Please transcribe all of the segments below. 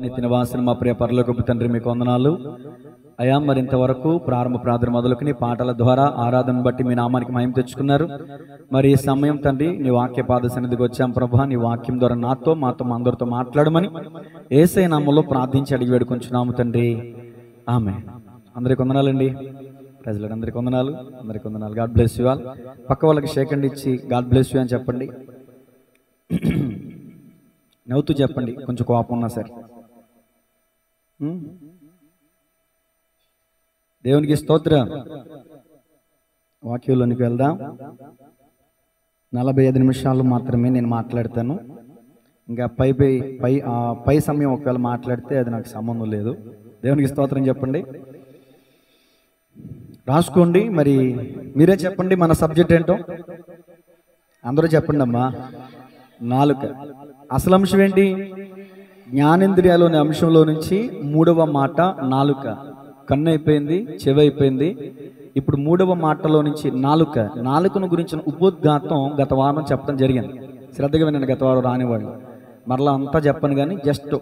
నిత్య నివాసిన మా ప్రియ పరలోకపు తండ్రి మీకు వందనాలు అయా. మరి ఇంతవరకు ప్రారంభ ప్రార్థన మొదలుకుని పాటల ద్వారా ఆరాధన బట్టి మీ నామానికి మహిమ తెచ్చుకున్నారు. మరి ఈ సమయం తండ్రి నీ వాక్య పాద సన్నిధికి వచ్చాం ప్రభా. నీ వాక్యం ద్వారా నాతో మాతో మా అందరితో మాట్లాడమని యేసయ్య నామములో ప్రార్థించి అడిగి వేడుకొంచున్నాము తండ్రి, ఆమేన్. అందరికి వందనాలండి. ప్రజలకు అందరికి వందనాలు, అందరికి వందనాలు. God bless you all. పక్క వాళ్ళకి షేక్ హ్యాండ్ ఇచ్చి గాడ్ బ్లెస్ యు అని చెప్పండి. నవ్వుతూ చెప్పండి, కొంచెం కోపం ఉన్నా సరే. దేవునికి స్తోత్రం. వాక్యంలోనికి వెళ్దాం. 45 నిమిషాలు మాత్రమే నేను మాట్లాడతాను. ఇంకా పై సమయం ఒకవేళ మాట్లాడితే అది నాకు సంబంధం లేదు. దేవునికి స్తోత్రం చెప్పండి, రాసుకోండి. మరి మీరే చెప్పండి మన సబ్జెక్ట్ ఏంటో. అందరూ చెప్పండి అమ్మా. నాలుక. అసలు అంశం ఏంటి? జ్ఞానేంద్రియాలోని అంశంలో నుంచి 3వ మాట నాలుక. కన్ను అయిపోయింది, చెవి అయిపోయింది. ఇప్పుడు 3వ మాటలో నుంచి నాలుకను గురించిన ఉపోద్ఘాతం గత వారం చెప్పడం జరిగింది. శ్రద్ధగా వినండి. గత వారం రానివాళ్ళు మరలా అంతా చెప్పను కానీ జస్ట్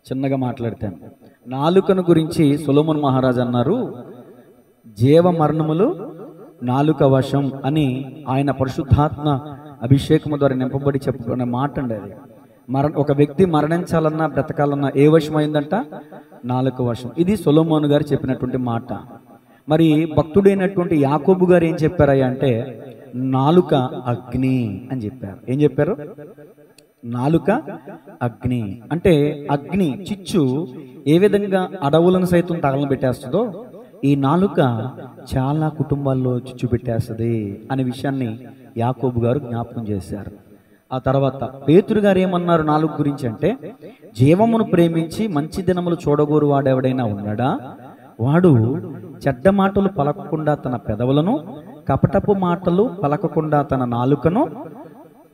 చిన్నగా మాట్లాడతాను. నాలుకను గురించి సొలొమోను మహారాజు అన్నారు, జీవ మరణములు నాలుక వశం అని. ఆయన పరిశుద్ధాత్మ అభిషేకము ద్వారా నింపబడి చెప్పుకునే మాట అండి అది. ఒక వ్యక్తి మరణించాలన్నా బ్రతకాలన్నా ఏ వశం అయిందంట? నాలుక వశం. ఇది సొలొమోను గారు చెప్పినటువంటి మాట. మరి భక్తుడైనటువంటి యాకోబు గారు ఏం చెప్పారయ్యా అంటే, నాలుక అగ్ని అని చెప్పారు. ఏం చెప్పారు? నాలుక అగ్ని అంటే అగ్ని చిచ్చు ఏ విధంగా అడవులను సైతం తగలబెట్టేస్తుందో ఈ నాలుక చాలా కుటుంబాల్లో చిచ్చు పెట్టేస్తుంది అనే విషయాన్ని యాకోబు గారు జ్ఞాపకం చేశారు. ఆ తర్వాత పేతురు గారు ఏమన్నారు నాలుక గురించి అంటే, జీవమును ప్రేమించి మంచి దినములు చూడగోరు వాడెవడైనా ఉన్నాడా? వాడు చెడ్డ మాటలు పలకకుండా తన పెదవులను, కపటపు మాటలు పలకకుండా తన నాలుకను,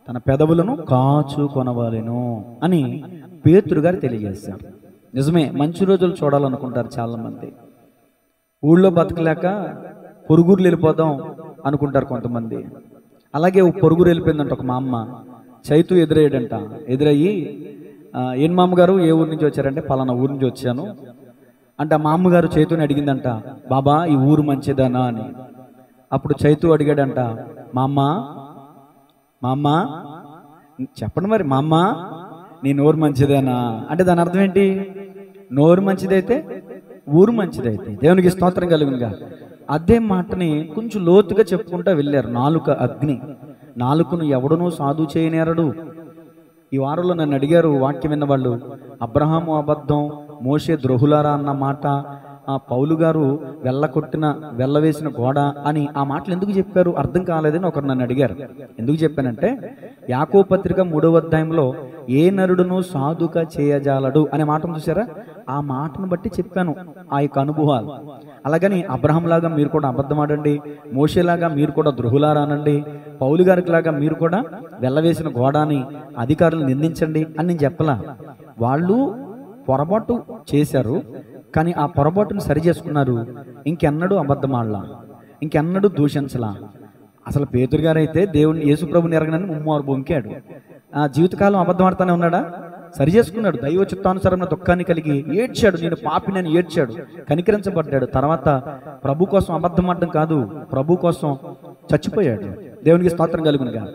తన పెదవులను కాచుకొనవలెను అని పేతురు గారు తెలియజేశారు. నిజమే, మంచి రోజులు చూడాలనుకుంటారు చాలా మంది. ఊళ్ళో బతకలేక పొరుగురు వెళ్ళిపోదాం అనుకుంటారు కొంతమంది. అలాగే పొరుగురు వెళ్ళిపోయిందంట ఒక మా అమ్మ. చైతు ఎదురయ్యాడంట. ఎదురయ్యి, ఏం మా అమ్మగారు ఏ ఊరు నుంచి వచ్చారంటే, పలానా ఊరు నుంచి వచ్చాను అంటే మా అమ్మగారు చైతుని అడిగిందంట, బాబా ఈ ఊరు మంచిదనా అని. అప్పుడు చైతు అడిగాడంట, మా అమ్మ చెప్పండి మరి, మా అమ్మ నీ నోరు మంచిదేనా అంటే దాని అర్థం ఏంటి? నోరు మంచిదైతే ఊరు మంచిదైతే. దేవునికి స్తోత్రం కలుగునుగా. అదే మాటని కొంచెం లోతుగా చెప్పుకుంటూ వెళ్ళారు. నాలుక అగ్ని. నాలుకను ఎవడనూ సాధు చేయనేరడు. ఈ వారంలో నన్ను అడిగారు వాక్యం విన్న వాళ్ళు, అబ్రహాము అబద్ధం, మోషే ద్రోహులారా అన్న మాట, పౌలు గారు వెళ్ళవేసిన గోడ అని ఆ మాటలు ఎందుకు చెప్పారు అర్థం కాలేదని ఒకరు నన్ను అడిగారు. ఎందుకు చెప్పానంటే, యాకోబు పత్రిక 3వ అధ్యాయంలో ఏ నరుడును సాధుగా చేయజాలడు అనే మాటను చూసారా? ఆ మాటను బట్టి చెప్పాను ఆ యొక్క అనుభవాలు. అలాగని అబ్రహాం లాగా మీరు కూడా అబద్ధం ఆడండి, మోషేలాగా మీరు కూడా ద్రోహులారా అనండి, పౌలు గారికి లాగా మీరు కూడా వెళ్ళవేసిన గోడ అని అధికారులు నిందించండి అని నేను చెప్పలా. వాళ్ళు పొరపాటు చేశారు, కానీ ఆ పొరపాటును సరి చేసుకున్నారు. ఇంకెన్నడూ అబద్ధమాడలా, ఇంకెన్నడూ దూషించలా. అసలు పేతురు గారు అయితే దేవుని యేసుప్రభుని ఎరగనని ముమ్మారు బొంకాడు. ఆ జీవితకాలం అబద్ధం ఆడుతూనే ఉన్నాడా? సరి చేసుకున్నాడు. దైవ చిత్తానుసారమైన దుఃఖాన్ని కలిగి ఏడ్చాడు. నేను పాపినని ఏడ్చాడు, కనికరించబడ్డాడు. తర్వాత ప్రభు కోసం అబద్ధం ఆడడం కాదు, ప్రభు కోసం చచ్చిపోయాడు. దేవునికి స్తోత్రం కలుగునుగా.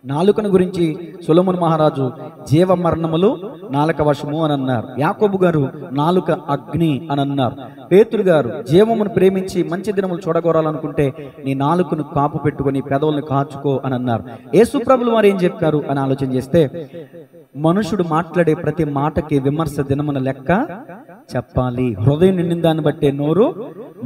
నాలుకను గురించి సొలొమోను మహారాజు జీవ మరణములు నాలుక వశము అని అన్నారు. యాకోబు గారు నాలుక అగ్ని అని అన్నారు. పేతురు గారు జీవమును ప్రేమించి మంచి దినములు చూడగోరాలనుకుంటే నీ నాలుకను కాపు పెట్టుకొని పెదవులను కాచుకో అని అన్నారు. యేసు ప్రభులు వారు ఏం చెప్పారు అని ఆలోచన చేస్తే, మనుషుడు మాట్లాడే ప్రతి మాటకి విమర్శ దినమున లెక్క చెప్పాలి. హృదయం నిండిన దాన్ని బట్టే నోరు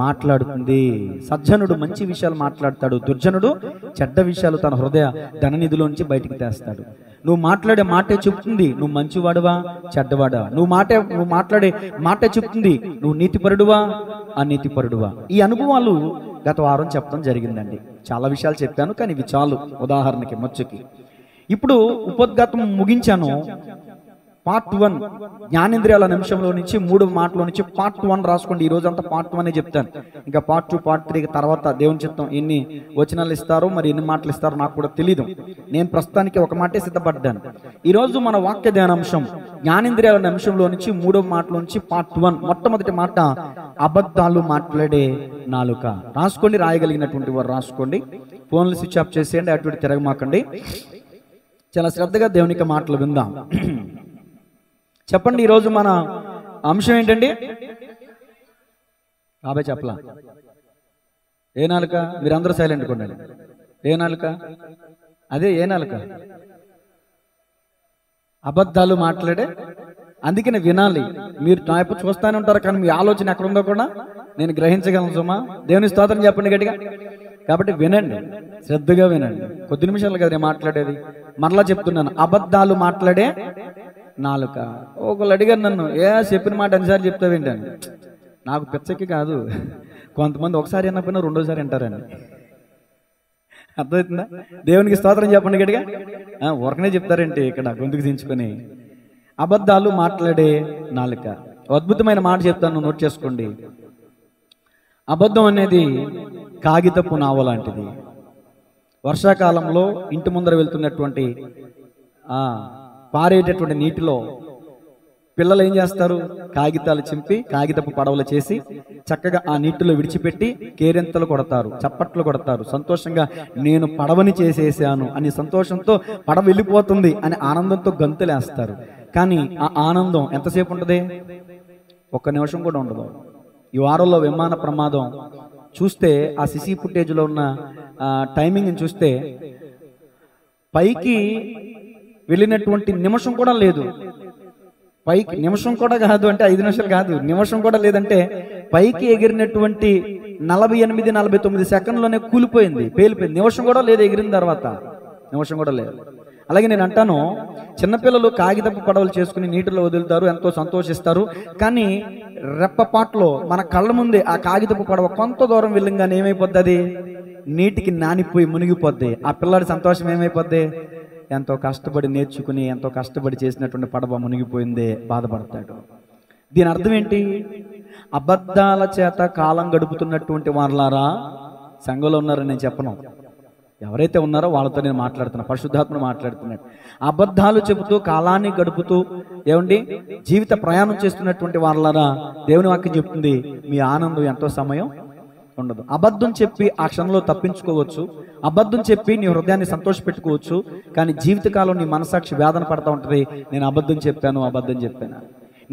మాట్లాడుతుంది. సజ్జనుడు మంచి విషయాలు మాట్లాడతాడు, దుర్జనుడు చెడ్డ విషయాలు తన హృదయ ధననిధిలోంచి బయటికి తెస్తాడు. నువ్వు మాట్లాడే మాటే చెప్తుంది నువ్వు మంచివాడువా చెడ్డవాడా. నువ్వు మాట్లాడే మాటే చెప్తుంది నువ్వు నీతిపరుడువా అనీతిపరుడువా. ఈ అనుభవాలు గత వారం చెప్పడం జరిగిందండి. చాలా విషయాలు చెప్పాను, కానీ ఇవి చాలు ఉదాహరణకి మచ్చుకి. ఇప్పుడు ఉపోద్ఘాతం ముగించాను. పార్ట్ 1 జ్ఞానేంద్రియాల నిమిషంలో నుంచి 3 మాటలో నుంచి పార్ట్ 1 రాసుకోండి. ఈ రోజు అంతా పార్ట్ 1 చెప్తాను. ఇంకా పార్ట్ 2 పార్ట్ 3 తర్వాత దేవుని చిత్తం ఎన్ని వచనాలు ఇస్తారో మరి ఎన్ని మాటలు ఇస్తారో నాకు కూడా తెలియదు. నేను ప్రస్తుతానికి ఒక మాటే సిద్ధపడ్డాను. ఈరోజు మన వాక్య ధ్యానాంశం జ్ఞానేంద్రియాల నిమిషంలో నుంచి 3వ మాటలో నుంచి పార్ట్ 1. మొట్టమొదటి మాట అబద్ధాలు మాట్లాడే నాలుక. రాసుకోండి, రాయగలిగినటువంటి వారు రాసుకోండి. ఫోన్లు స్విచ్ ఆఫ్ చేసేయండి, అటు ఇటు తిరగమాకండి. చాలా శ్రద్ధగా దేవునికి మాటలు విందాం. చెప్పండి, ఈరోజు మన అంశం ఏంటండి? బాబాయ్ చెప్పలా? ఏ నాలుక? మీరందరూ సైలెంట్ కొండండి. ఏ నాలుక? అదే ఏ నాలుక? అబద్ధాలు మాట్లాడే. అందుకని వినాలి. మీరు నా ఎప్పుడు చూస్తూనే ఉంటారు, కానీ మీ ఆలోచన ఎక్కడ ఉందో కూడా నేను గ్రహించగలను. సుమా దేవుని స్తోత్రం చెప్పండి గట్టిగా. కాబట్టి వినండి, శ్రద్ధగా వినండి. కొద్ది నిమిషాలు కదా నేను మాట్లాడేది. మరలా చెప్తున్నాను, అబద్ధాలు మాట్లాడే నాలుక. ఒకళ్ళు అడిగారు నన్ను, చెప్పిన మాట అన్నిసార్లు చెప్తావేంటని. నాకు పిచ్చకి కాదు, కొంతమంది ఒకసారి అన్నపోయినా రెండోసారి వింటారండి. అర్థమవుతుందా? దేవునికి స్తోత్రం చెప్పండి గట్టిగా. ఊరకనే చెప్తారంటే ఇక్కడ గొంతుకు దించుకొని. అబద్ధాలు మాట్లాడే నాలుక. అద్భుతమైన మాట చెప్తాను, నోట్ చేసుకోండి. అబద్ధం అనేది కాగితపు నావ లాంటిది. వర్షాకాలంలో ఇంటి ముందర వెళ్తున్నటువంటి పారేటటువంటి నీటిలో పిల్లలు ఏం చేస్తారు? కాగితాలు చింపి కాగితపు పడవలు చేసి చక్కగా ఆ నీటిలో విడిచిపెట్టి కేరింతలు కొడతారు, చప్పట్లు కొడతారు. సంతోషంగా నేను పడవని చేసేసాను అని సంతోషంతో పడవ వెళ్ళిపోతుంది అని ఆనందంతో గంతులేస్తారు. కానీ ఆ ఆనందం ఎంతసేపు ఉంటుంది? 1 నిమిషం కూడా ఉండదు. ఈ వారంలో విమాన ప్రమాదం చూస్తే, ఆ సిసి ఫుటేజ్లో ఉన్న టైమింగ్ని చూస్తే, పైకి వెళ్ళినటువంటి నిమిషం కూడా లేదు. పైకి నిమిషం కూడా కాదు అంటే 5 నిమిషాలు కాదు, నిమిషం కూడా లేదంటే పైకి ఎగిరినటువంటి 48-49 సెకండ్లోనే కూలిపోయింది, పేలిపోయింది. నిమిషం కూడా లేదు ఎగిరిన తర్వాత, నిమిషం కూడా లేదు. అలాగే నేను అంటాను, చిన్నపిల్లలు కాగితపు పడవలు చేసుకుని నీటిలో వదులుతారు, ఎంతో సంతోషిస్తారు. కానీ రెప్పపాట్లో మన కళ్ళ ముందే ఆ కాగితపు పడవ కొంత దూరం వెళ్ళంగానే ఏమైపోద్ది? అది నీటికి నానిపోయి మునిగిపోద్ది. ఆ పిల్లాడి సంతోషం ఏమైపోద్ది? ఎంతో కష్టపడి నేర్చుకుని ఎంతో కష్టపడి చేసినటువంటి పడవ మునిగిపోయిందే, బాధపడతాడు. దీని అర్థం ఏంటి? అబద్ధాల చేత కాలం గడుపుతున్నటువంటి వాళ్ళారా సంఘంలో ఉన్నారని నేను చెప్పను. ఎవరైతే ఉన్నారో వాళ్ళతో నేను మాట్లాడుతున్నా, పరిశుద్ధాత్మను మాట్లాడుతున్నాడు. అబద్ధాలు చెబుతూ కాలాన్ని గడుపుతూ ఏమండి జీవిత ప్రయాణం చేస్తున్నటువంటి వాళ్ళారా, దేవుని వాక్యం చెప్తుంది, మీ ఆనందం ఎంతో సమయం ఉండదు. అబద్ధం చెప్పి ఆ క్షణంలో తప్పించుకోవచ్చు, అబద్ధం చెప్పి నీ హృదయాన్ని సంతోషపెట్టుకోవచ్చు, కానీ జీవితకాలం నీ మనసాక్షి వేదన పడతా ఉంటుంది. నేను అబద్ధం చెప్పాను.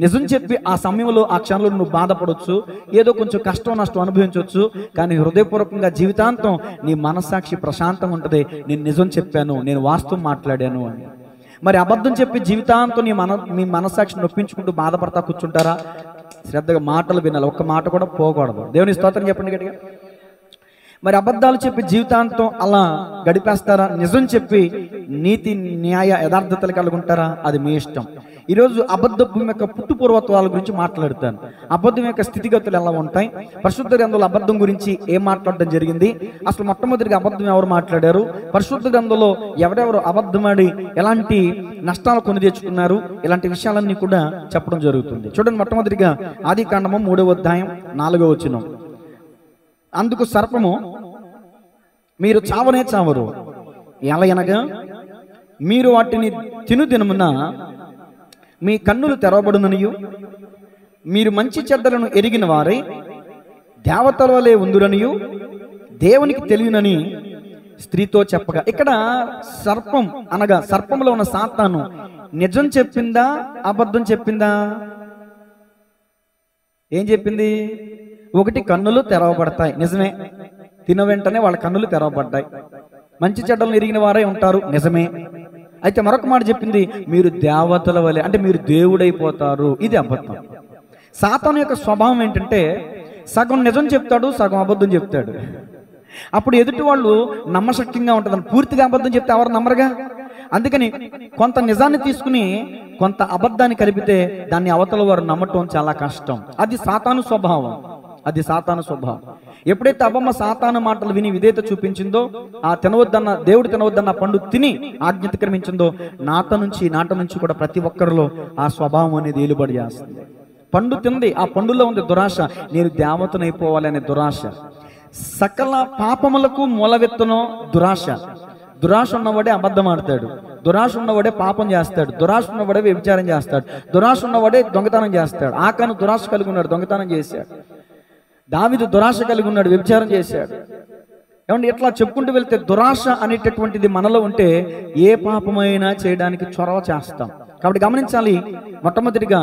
నిజం చెప్పి ఆ సమయంలో ఆ క్షణంలో నువ్వు బాధపడవచ్చు, ఏదో కొంచెం కష్టం నష్టం అనుభవించవచ్చు, కానీ హృదయపూర్వకంగా జీవితాంతం నీ మనసాక్షి ప్రశాంతంగా ఉంటుంది. నేను నిజం చెప్పాను, నేను వాస్తవం మాట్లాడాను అని. మరి అబద్ధం చెప్పి జీవితాంతం మీ మనసాక్షి నొప్పించుకుంటూ బాధపడతా కూర్చుంటారా? శ్రద్ధగా మాటలు వినాలి, ఒక్క మాట కూడా పోకూడదు. దేవుని స్తోత్రం చెప్పండి గట్టిగా. మరి అబద్ధాలు చెప్పి జీవితాంతం అలా గడిపేస్తారా? నిజం చెప్పి నీతి న్యాయ యథార్థతలు కలిగి ఉంటారా? అది మీ ఇష్టం. ఈరోజు అబద్ధం యొక్క పుట్టుపూర్వత్వాల గురించి మాట్లాడుతాను. అబద్ధం యొక్క స్థితిగతులు ఎలా ఉంటాయి, పరిశుద్ధ గ్రంథంలో అబద్ధం గురించి ఏం మాట్లాడడం జరిగింది, అసలు మొట్టమొదటిగా అబద్ధం ఎవరు మాట్లాడారు, పరిశుద్ధ గ్రంథంలో ఎవరెవరు అబద్ధమాడి ఎలాంటి నష్టాలు కొని తెచ్చుకున్నారు, ఇలాంటి విషయాలన్నీ కూడా చెప్పడం జరుగుతుంది. చూడండి, మొట్టమొదటిగా ఆదికాండము 3వ అధ్యాయం 4వ వచనం. అందుకు సర్పము, మీరు చావనే చావరు, ఎలయనగా మీరు వాటిని తిను దినమున మీ కన్నులు తెరవబడుననియు మీరు మంచి చెడ్డలను ఎరిగిన వారై దేవతల వలె ఉందురనియు దేవునికి తెలియనని స్త్రీతో చెప్పగా. ఇక్కడ సర్పం అనగా సర్పంలో ఉన్న సాతాను నిజం చెప్పిందా అబద్ధం చెప్పిందా? ఏం చెప్పింది? ఒకటి, కన్నులు తెరవబడతాయి, నిజమే. తిన వెంటనే వాళ్ళ కన్నులు తెరవబడ్డాయి. మంచి చెడ్డలను ఎరిగిన వారే ఉంటారు, నిజమే. అయితే మరొక మాట చెప్పింది, మీరు దేవతల వలె, అంటే మీరు దేవుడైపోతారు. ఇది అబద్ధం. సాతాను యొక్క స్వభావం ఏంటంటే సగం నిజం చెప్తాడు, సగం అబద్ధం చెప్తాడు. అప్పుడు ఎదుటి వాళ్ళు నమ్మశక్యంగా ఉంటుందని. పూర్తిగా అబద్ధం చెప్తే ఎవరు నమ్మరుగా. అందుకని కొంత నిజాన్ని తీసుకుని కొంత అబద్ధాన్ని కలిపితే దాన్ని అవతల వారు నమ్మటం చాలా కష్టం. అది సాతాను స్వభావం. అది సాతాను స్వభావం. ఎప్పుడైతే అవ్వమ్మ సాతాను మాటలు విని విధేయత చూపించిందో, ఆ తినవద్దన్న దేవుడు తినవద్దన్న పండు తిని ఆజ్ఞ అతిక్రమించిందో, నాట నుంచి కూడా ప్రతి ఒక్కరిలో ఆ స్వభావం అనేది ఏలుబడి చేస్తుంది. పండు తింది, ఆ పండులో ఉంది దురాశ, నేను దేవతనైపోవాలనే దురాశ. సకల పాపములకు మూలవెత్తును దురాశ. దురాశ ఉన్నవాడే అబద్ధం ఆడతాడు, దురాశ ఉన్నవాడే పాపం చేస్తాడు, దురాశ ఉన్నవాడే వ్యభిచారం చేస్తాడు, దురాశ ఉన్నవాడే దొంగతనం చేస్తాడు. ఆకాను దురాశ కలిగి ఉన్నాడు, దొంగతనం చేశాడు. దావీదు దురాశ కలిగి ఉన్నాడు, వ్యభిచారం చేశాడు. ఏమంటే ఇట్లా చెప్పుకుంటూ వెళ్తే దురాశ అనేటటువంటిది మనలో ఉంటే ఏ పాపమైనా చేయడానికి చొరవ చేస్తాం. కాబట్టి గమనించాలి, మొట్టమొదటిగా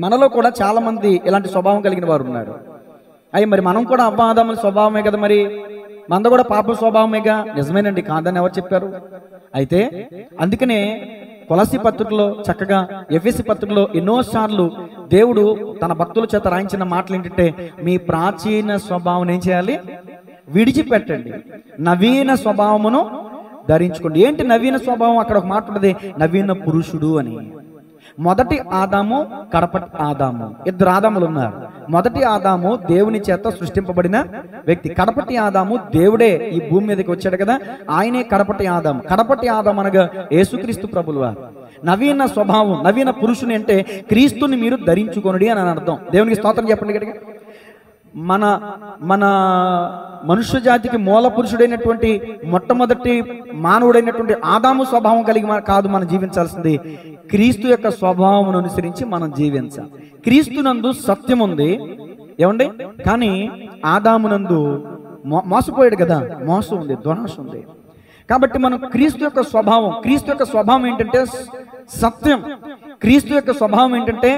మనలో కూడా చాలా మంది ఇలాంటి స్వభావం కలిగిన వారు ఉన్నారు. మరి మనం కూడా అవ్వ ఆదాముల స్వభావమే కదా, మరి మంద కూడా పాప స్వభావమేగా. నిజమేనండి, కాదని ఎవరు చెప్పారు? అయితే అందుకనే కొలసి పత్రికలో చక్కగా, ఎఫెసీ పత్రికలో ఎన్నోసార్లు దేవుడు తన భక్తుల చేత రాయించిన మాటలు ఏంటంటే, మీ ప్రాచీన స్వభావం ఏం చేయాలి? విడిచిపెట్టండి, నవీన స్వభావమును ధరించుకోండి. ఏంటి నవీన స్వభావం? అక్కడ ఒక మాట ఉంటుంది, నవీన పురుషుడు అని. మొదటి ఆదాము, కడపటి ఆదాము, ఇద్దరు ఆదాములు ఉన్నారు. మొదటి ఆదాము దేవుని చేత సృష్టింపబడిన వ్యక్తి. కడపటి ఆదాము దేవుడే ఈ భూమి మీదకి వచ్చాడు కదా, ఆయనే కడపటి ఆదాము. కడపటి ఆదాము అనగా యేసుక్రీస్తు ప్రభులు వారు. నవీన స్వభావం, నవీన పురుషుని అంటే క్రీస్తుని మీరు ధరించుకొనుడి అని అర్థం. దేవునికి స్తోత్రం చెప్పండి గట్టిగా. మన మన మనుష్య జాతికి మూల పురుషుడైనటువంటి మొట్టమొదటి మానవుడైనటువంటి ఆదాము స్వభావం కలిగి కాదు మనం జీవించాల్సింది, క్రీస్తు యొక్క స్వభావం అనుసరించి మనం జీవించాలి. క్రీస్తునందు సత్యం ఉంది, ఏమండి, కానీ ఆదామునందు మోసపోయాడు కదా, మోసం ఉంది, దురాశ ఉంది. కాబట్టి మనం క్రీస్తు యొక్క స్వభావం ఏంటంటే సత్యం. క్రీస్తు యొక్క స్వభావం ఏంటంటే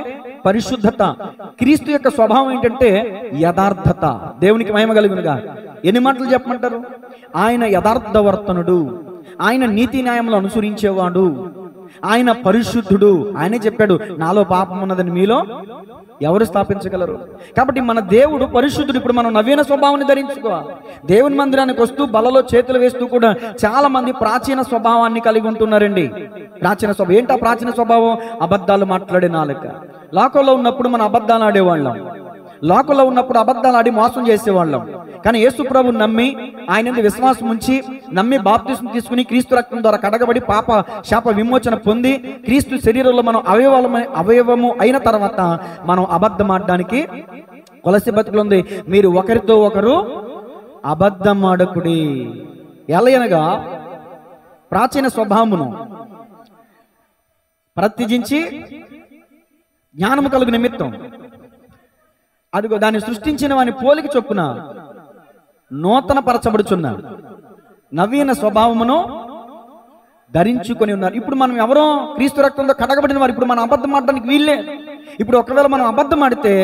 పరిశుద్ధత. క్రీస్తు యొక్క స్వభావం ఏంటంటే యథార్థత. దేవునికి మహిమ కలుగునుగా. ఎన్ని మాటలు చెప్పమంటారు? ఆయన యథార్థవర్తనుడు, ఆయన నీతి న్యాయములు అనుసరించేవాడు, ఆయన పరిశుద్ధుడు. ఆయనే చెప్పాడు, నాలో పాపం ఉన్నదని మీలో ఎవరు స్థాపించగలరు? కాబట్టి మన దేవుడు పరిశుద్ధుడు. ఇప్పుడు మనం నవీన స్వభావాన్ని ధరించుకోవాలి. దేవుని మందిరానికి వస్తూ బలలో చేతులు వేస్తూ కూడా చాలా మంది ప్రాచీన స్వభావాన్ని కలిగి ఉంటున్నారండి. ప్రాచీన స్వభావం ఏంటా? ప్రాచీన స్వభావం అబద్ధాలు మాట్లాడే నాలుక. లోకంలో ఉన్నప్పుడు మనం అబద్ధాలు ఆడేవాళ్ళం, లోకంలో ఉన్నప్పుడు అబద్ధాలు ఆడి మోసం చేసేవాళ్ళం. కానీ యేసు ప్రభువు నమ్మి, ఆయన విశ్వాసం ఉంచి నమ్మి బాప్తిస్మం తీసుకుని క్రీస్తు రక్తం ద్వారా కడగబడి పాప శాప విమోచన పొంది క్రీస్తు శరీరంలో మనం అవయవము అయిన తర్వాత మనం అబద్ధం ఆడడానికి కొలసి బతుకులు ఉంది. మీరు ఒకరితో ఒకరు అబద్ధం ఆడకుడి. ఎలయనగా ప్రాచీన స్వభావమును ప్రత్యజించి జ్ఞానము కలుగు నిమిత్తం అదిగో దాన్ని సృష్టించిన వాని పోలిక చొప్పున నూతన పరచబడుచున్న నవీన స్వభావమును ధరించుకొని ఉన్నారు. ఇప్పుడు మనం ఎవరో క్రీస్తు రక్తంతో కడగబడిన వారు. ఇప్పుడు మనం అబద్ధం ఆడడానికి వీళ్ళే. ఇప్పుడు ఒకవేళ మనం అబద్ధం ఆడితే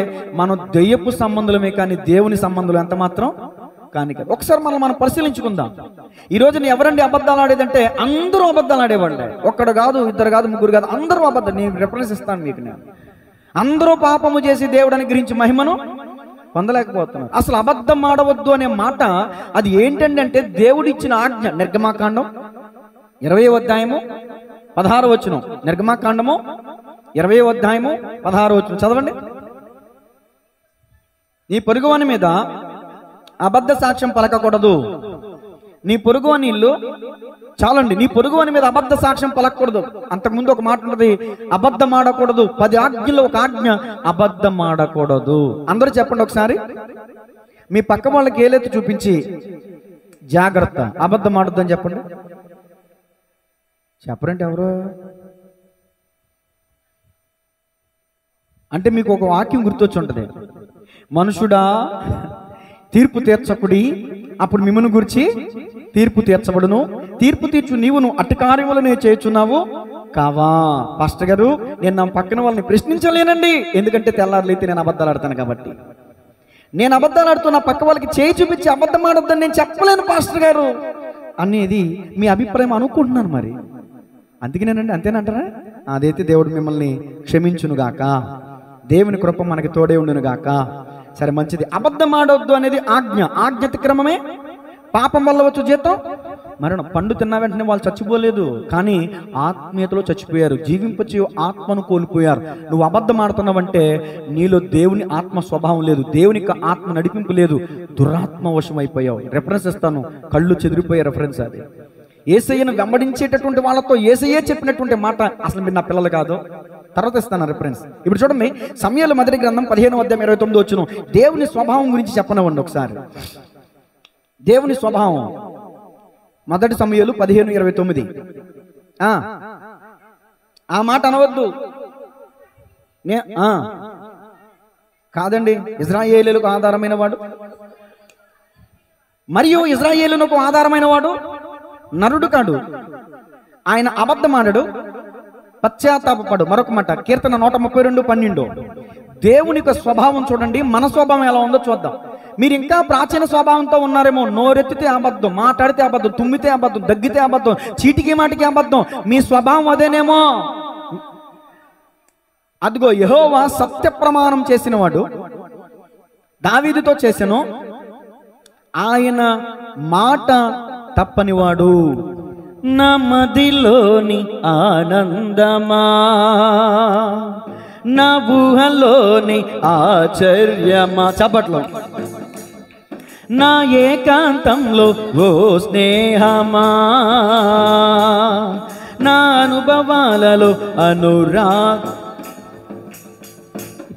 మనం దెయ్యపు సంబంధులమే కానీ దేవుని సంబంధులు ఎంత మాత్రం కానీ కాదు. ఒకసారి మనం పరిశీలించుకుందాం. ఈ రోజున ఎవరండి అబద్ధాలు ఆడేదంటే అందరూ అబద్ధాలు ఆడేవాళ్ళే. ఒక్కడు కాదు, ఇద్దరు కాదు, ముగ్గురు కాదు, అందరూ అబద్ధం. నేను రిఫరెన్స్ ఇస్తాను మీకు. నేను అందరూ పాపము చేసి దేవుడిని గురించి మహిమను పొందలేకపోతున్నారు. అసలు అబద్ధం ఆడవద్దు అనే మాట అది ఏంటంటే దేవుడిచ్చిన ఆజ్ఞ. నిర్గమాకాండం 20వ అధ్యాయము 16వ వచనం. నిర్గమాకాండము 20వ అధ్యాయము 16వ వచనం చదవండి. నీ పొరుగువాని మీద అబద్ధ సాక్ష్యం పలకకూడదు. నీ పొరుగువాని ఇల్లు చాలండి, నీ పొరుగువాని మీద అబద్ధ సాక్ష్యం పలకూడదు. అంతకుముందు ఒక మాట ఉన్నది, అబద్ధం ఆడకూడదు. 10 ఆజ్ఞల్లో ఒక ఆజ్ఞ అబద్ధం ఆడకూడదు. అందరూ చెప్పండి ఒకసారి. మీ పక్క వాళ్ళకి ఏలెత్తి చూపించి జాగ్రత్త, అబద్ధం ఆడొద్దు అని చెప్పండి. చెప్పరంటే ఎవరు అంటే మీకు ఒక వాక్యం గుర్తొచ్చి ఉంటుంది, మనుషుడా తీర్పు తీర్చకుడి, అప్పుడు మిమ్మల్ని గురించి తీర్పు తీర్చబడును. తీర్పు తీర్చు నీవును అట్టి కార్యములను చేయుచున్నావు కావా. పాస్టర్ గారు, నేను నా పక్కన వాళ్ళని ప్రశ్నించలేనండి, ఎందుకంటే తెల్లారులైతే నేను అబద్ధాలు ఆడతాను కాబట్టి. నేను అబద్ధాలు ఆడుతూ నా పక్క వాళ్ళకి చేయి చూపించి అబద్ధం ఆడొద్దని నేను చెప్పలేను పాస్టర్ గారు అనేది మీ అభిప్రాయం అనుకుంటున్నాను. మరి అందుకేనేనండి, అంతేనంటారా? అదైతే దేవుడు మిమ్మల్ని క్షమించునుగాక, దేవుని కృప మనకి తోడే ఉండునుగాక. సరే, మంచిది. అబద్ధం ఆడొద్దు అనేది ఆజ్ఞ. ఆజ్ఞ అతిక్రమమే, పాపం వల్ల వచ్చు జీతం మరణం. పండు తిన్న వెంటనే వాళ్ళు చచ్చిపోలేదు, కానీ ఆత్మీయతలో చచ్చిపోయారు. జీవింపచే ఆత్మను కోల్పోయారు. నువ్వు అబద్ధం ఆడుతున్నావంటే నీలో దేవుని ఆత్మ స్వభావం లేదు, దేవునికి ఆత్మ నడిపింపు లేదు, దురాత్మ వశం అయిపోయావు. రెఫరెన్స్ ఇస్తాను, కళ్ళు చెదిరిపోయే రెఫరెన్స్ అది. యేసయ్యను వెంబడించేటటువంటి వాళ్ళతో యేసయ్యే చెప్పినటువంటి మాట, అసలు మీరు నా పిల్లలు కాదు. తర్వాత ఇస్తాను రిఫరెన్స్. ఇప్పుడు చూడండి, సమూయేలు మొదటి గ్రంథం 15:29 దేవుని స్వభావం గురించి చెప్పనివ్వండి ఒకసారి. దేవుని స్వభావం మొదటి సమూయేలు 15:29. ఆ మాట అనవద్దు. కాదండి, ఇశ్రాయేలులకు ఆధారమైన వాడు మరియు ఇశ్రాయేలునకు ఆధారమైన వాడు నరుడు కాడు, ఆయన అబద్ధమాడడు, పశ్చాత్తాపపడు. మరొక మాట కీర్తన 132:12. దేవుని యొక్క స్వభావం చూడండి, మన స్వభావం ఎలా ఉందో చూద్దాం. మీరు ఇంకా ప్రాచీన స్వభావంతో ఉన్నారేమో. నోరెత్తితే అబద్ధం, మాట్లాడితే అబద్ధం, తుమ్మితే అబద్ధం, దగ్గితే అబద్ధం, చీటికి మాటికి అబద్ధం. మీ స్వభావం అదేనేమో. అదిగో యెహోవా సత్య ప్రమాణం చేసినవాడు, దావీదుతో చేసెను, ఆయన మాట తప్పనివాడు. నా మదిలోని ఆనందమా, నా ఊహలోని ఆశ్చర్యమా. చప్పట్లో. నా ఏకాంతంలో ఓ స్నేహమా, నా అనుభవాలలో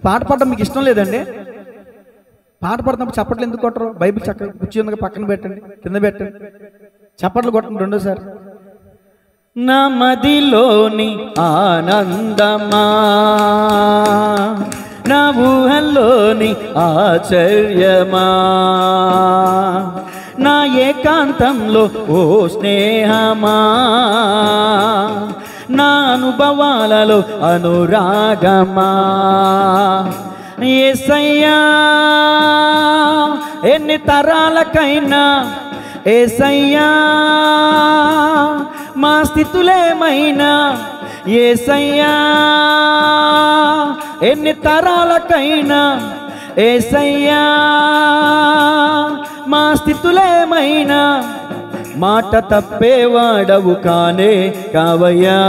పాట పాడడం మీకు ఇష్టం లేదండి? పాట పాడుతున్నప్పుడు చప్పట్లు ఎందుకు కొట్టరు? బైబిల్ చక్కగా కూర్చుందిగా పక్కన పెట్టండి, కింద పెట్టండి, చప్పట్లు కొట్టండి రెండోసారి. నా మదిలోని ఆనందమా, నా ఊహల్లోని ఆశ్చర్యమా, నా ఏకాంతంలో ఓ స్నేహమా, నా అనుభవాలలో అనురాగమా. యేసయ్యా ఎన్ని తరాలకైనా, యేసయ్యా మా స్థితులేమైనా, యేసయ్యా ఎన్ని తరాలకైనా, యేసయ్యా మా స్థితులేమైనా, మాట తప్పేవాడవు కానే కావయ్యా.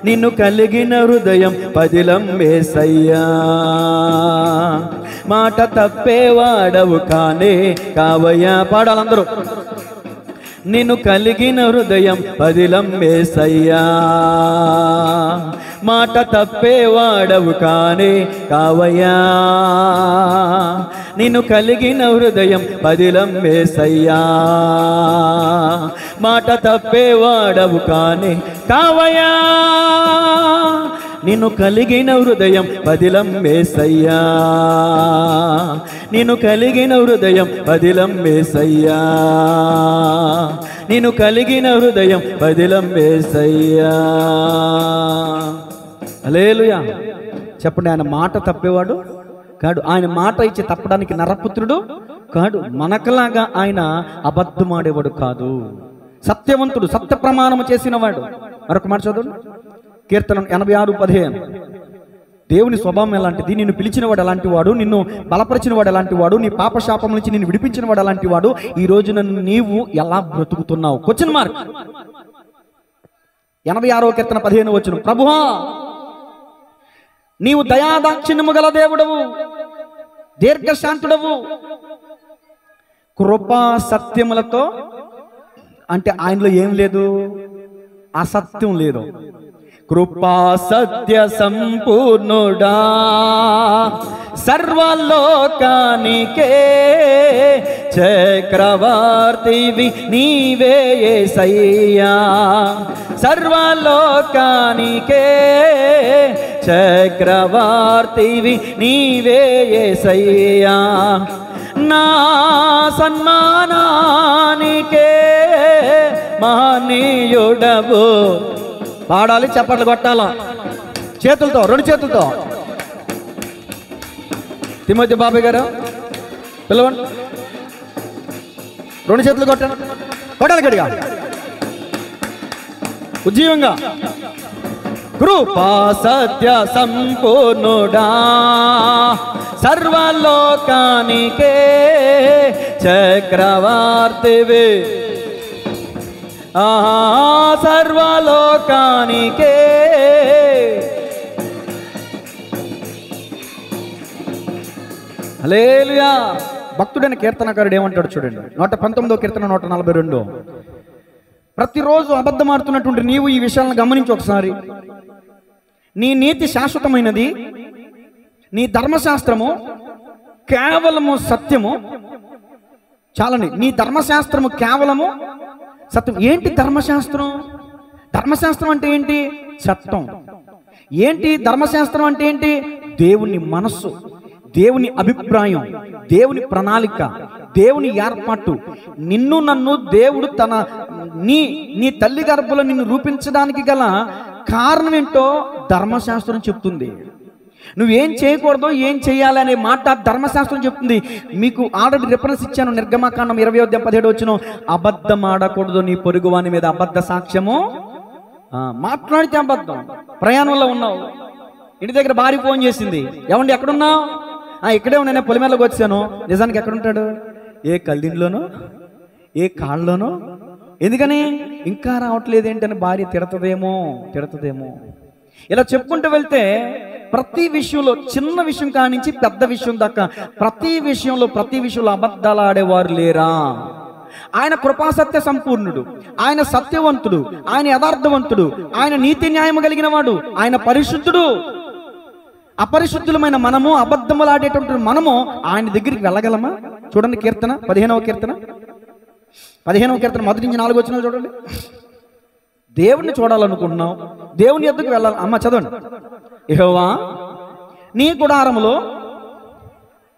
నిన్ను కలిగిన హృదయం పదిలం యేసయ్యా, మాట తప్పేవాడవు కానే కావయ్యా. పాడాలందరూ. నిన్ను కలిగిన హృదయం పదిలం యేసయ్యా, మాట తప్పేవాడవు కానే కావయ్యా. నిన్ను కలిగిన హృదయం పదిలం యేసయ్యా, మాట తప్పేవాడవు కానే కావయ్యా. నిన్ను కలిగిన హృదయం పదిలం యేసయ్యా, నిన్ను కలిగిన హృదయం పదిలం యేసయ్యా, నిన్ను కలిగిన హృదయం పదిలం యేసయ్యా. హల్లెలూయా. చెప్పండి, ఆయన మాట తప్పేవాడు కాడు, ఆయన మాట ఇచ్చి తప్పడానికి నరపుత్రుడు కాడు, మనకలాగా ఆయన అబద్ధమాడేవాడు కాదు. సత్యవంతుడు, సత్య ప్రమాణము చేసినవాడు. మరొక మాట చదువు, కీర్తన 86:15. దేవుని స్వభావం ఎలాంటిది? నిన్ను పిలిచినవాడు ఎలాంటి వాడు, నిన్ను బలపరిచిన వాడు ఎలాంటి వాడు, నీ పాపశాపం నుంచి నిన్ను విడిపించిన వాడు ఎలాంటి వాడు, ఈ రోజు నన్ను నీవు ఎలా బ్రతుకుతున్నావు? Question mark. 86వ కీర్తన 15 ప్రభువా నీవు దయాదాక్షిణ్యము గల దేవుడవు, దీర్ఘశాంతుడవు, కృపా సత్యములతో. అంటే ఆయనలో ఏం లేదు? అసత్యం లేదు. కృపా సత్య సంపూర్ణుడా, సర్వలోకానికే చక్రవర్తివి నీవే యేసయ్యా, సర్వలోకానికే చక్రవర్తివి నీవే యేసయ్యా. నా సన్మానానికే మహనీయుడవు. పాడాలి, చప్పట్లు కొట్టాలా, చేతులతో, రెండు చేతులతో. తిమోతి బాబాయ్ గారు పిలవండి, రెండు చేతులు కొట్టండి, కొట్టాలి గట్టిగా, ఉజ్జీవంగా. కృపా సత్య సంపూర్ణుడా, సర్వలోకానికే చక్రవర్తివి సర్వలోకానికే. హల్లెలూయా. భక్తుడైన కీర్తనకారుడు ఏమంటాడు చూడండి, 119వ కీర్తన 142. ప్రతిరోజు అబద్ధం ఆడుతున్నటువంటి నీవు ఈ విషయాలను గమనించి ఒకసారి. నీ నీతి శాశ్వతమైనది, నీ ధర్మశాస్త్రము కేవలము సత్యము. చాలండి, నీ ధర్మశాస్త్రము కేవలము సత్యం. ఏంటి ధర్మశాస్త్రం? ధర్మశాస్త్రం అంటే ఏంటి? చట్టం. ఏంటి ధర్మశాస్త్రం అంటే ఏంటి? దేవుని మనస్సు, దేవుని అభిప్రాయం, దేవుని ప్రణాళిక, దేవుని ఏర్పాటు. నిన్ను నన్ను దేవుడు తన నీ తల్లి గర్భంలో నిన్ను రూపించడానికి గల కారణం ఏంటో ధర్మశాస్త్రం చెప్తుంది. నువ్వేం చేయకూడదో ఏం చేయాలనే మాట ధర్మశాస్త్రం చెప్తుంది. మీకు ఆల్రెడీ రిఫరెన్స్ ఇచ్చాను, నిర్గమకాండం 20:17. అబద్ధం ఆడకూడదు, నీ పొరుగువాని మీద అబద్ధ సాక్ష్యము మాట్లాడితే అబద్ధం. ప్రయాణంలో ఉన్నావు, ఇంటి దగ్గర భార్య ఫోన్ చేసింది, ఏమండి ఎక్కడున్నావు? ఇక్కడే ఉన్నానే, పొలిమేరలోకి వచ్చాను. నిజానికి ఎక్కడుంటాడు? ఏ కల్దింట్లోనో, ఏ కాళ్ళలోనో. ఎందుకని? ఇంకా రావట్లేదు ఏంటని భార్య తిడతదేమో. ఇలా చెప్పుకుంటూ వెళ్తే ప్రతి విషయంలో, చిన్న విషయం కానించి పెద్ద విషయం దాకా ప్రతి విషయంలో అబద్ధాలు ఆడేవారు లేరా? ఆయన కృపాసత్య సంపూర్ణుడు, ఆయన సత్యవంతుడు, ఆయన యథార్థవంతుడు, ఆయన నీతి న్యాయము కలిగిన వాడు, ఆయన పరిశుద్ధుడు. అపరిశుద్ధులమైన మనము, అబద్ధములు ఆడేటువంటి మనము ఆయన దగ్గరికి వెళ్ళగలమా? చూడండి కీర్తన 15వ కీర్తన 1 నుంచి 4 వచనాలు చూడండి. దేవుణ్ణి చూడాలనుకుంటున్నావు, దేవుని యొద్దకు వెళ్ళాలి. అమ్మ చదవండి. యెహోవా నీ గుడారములో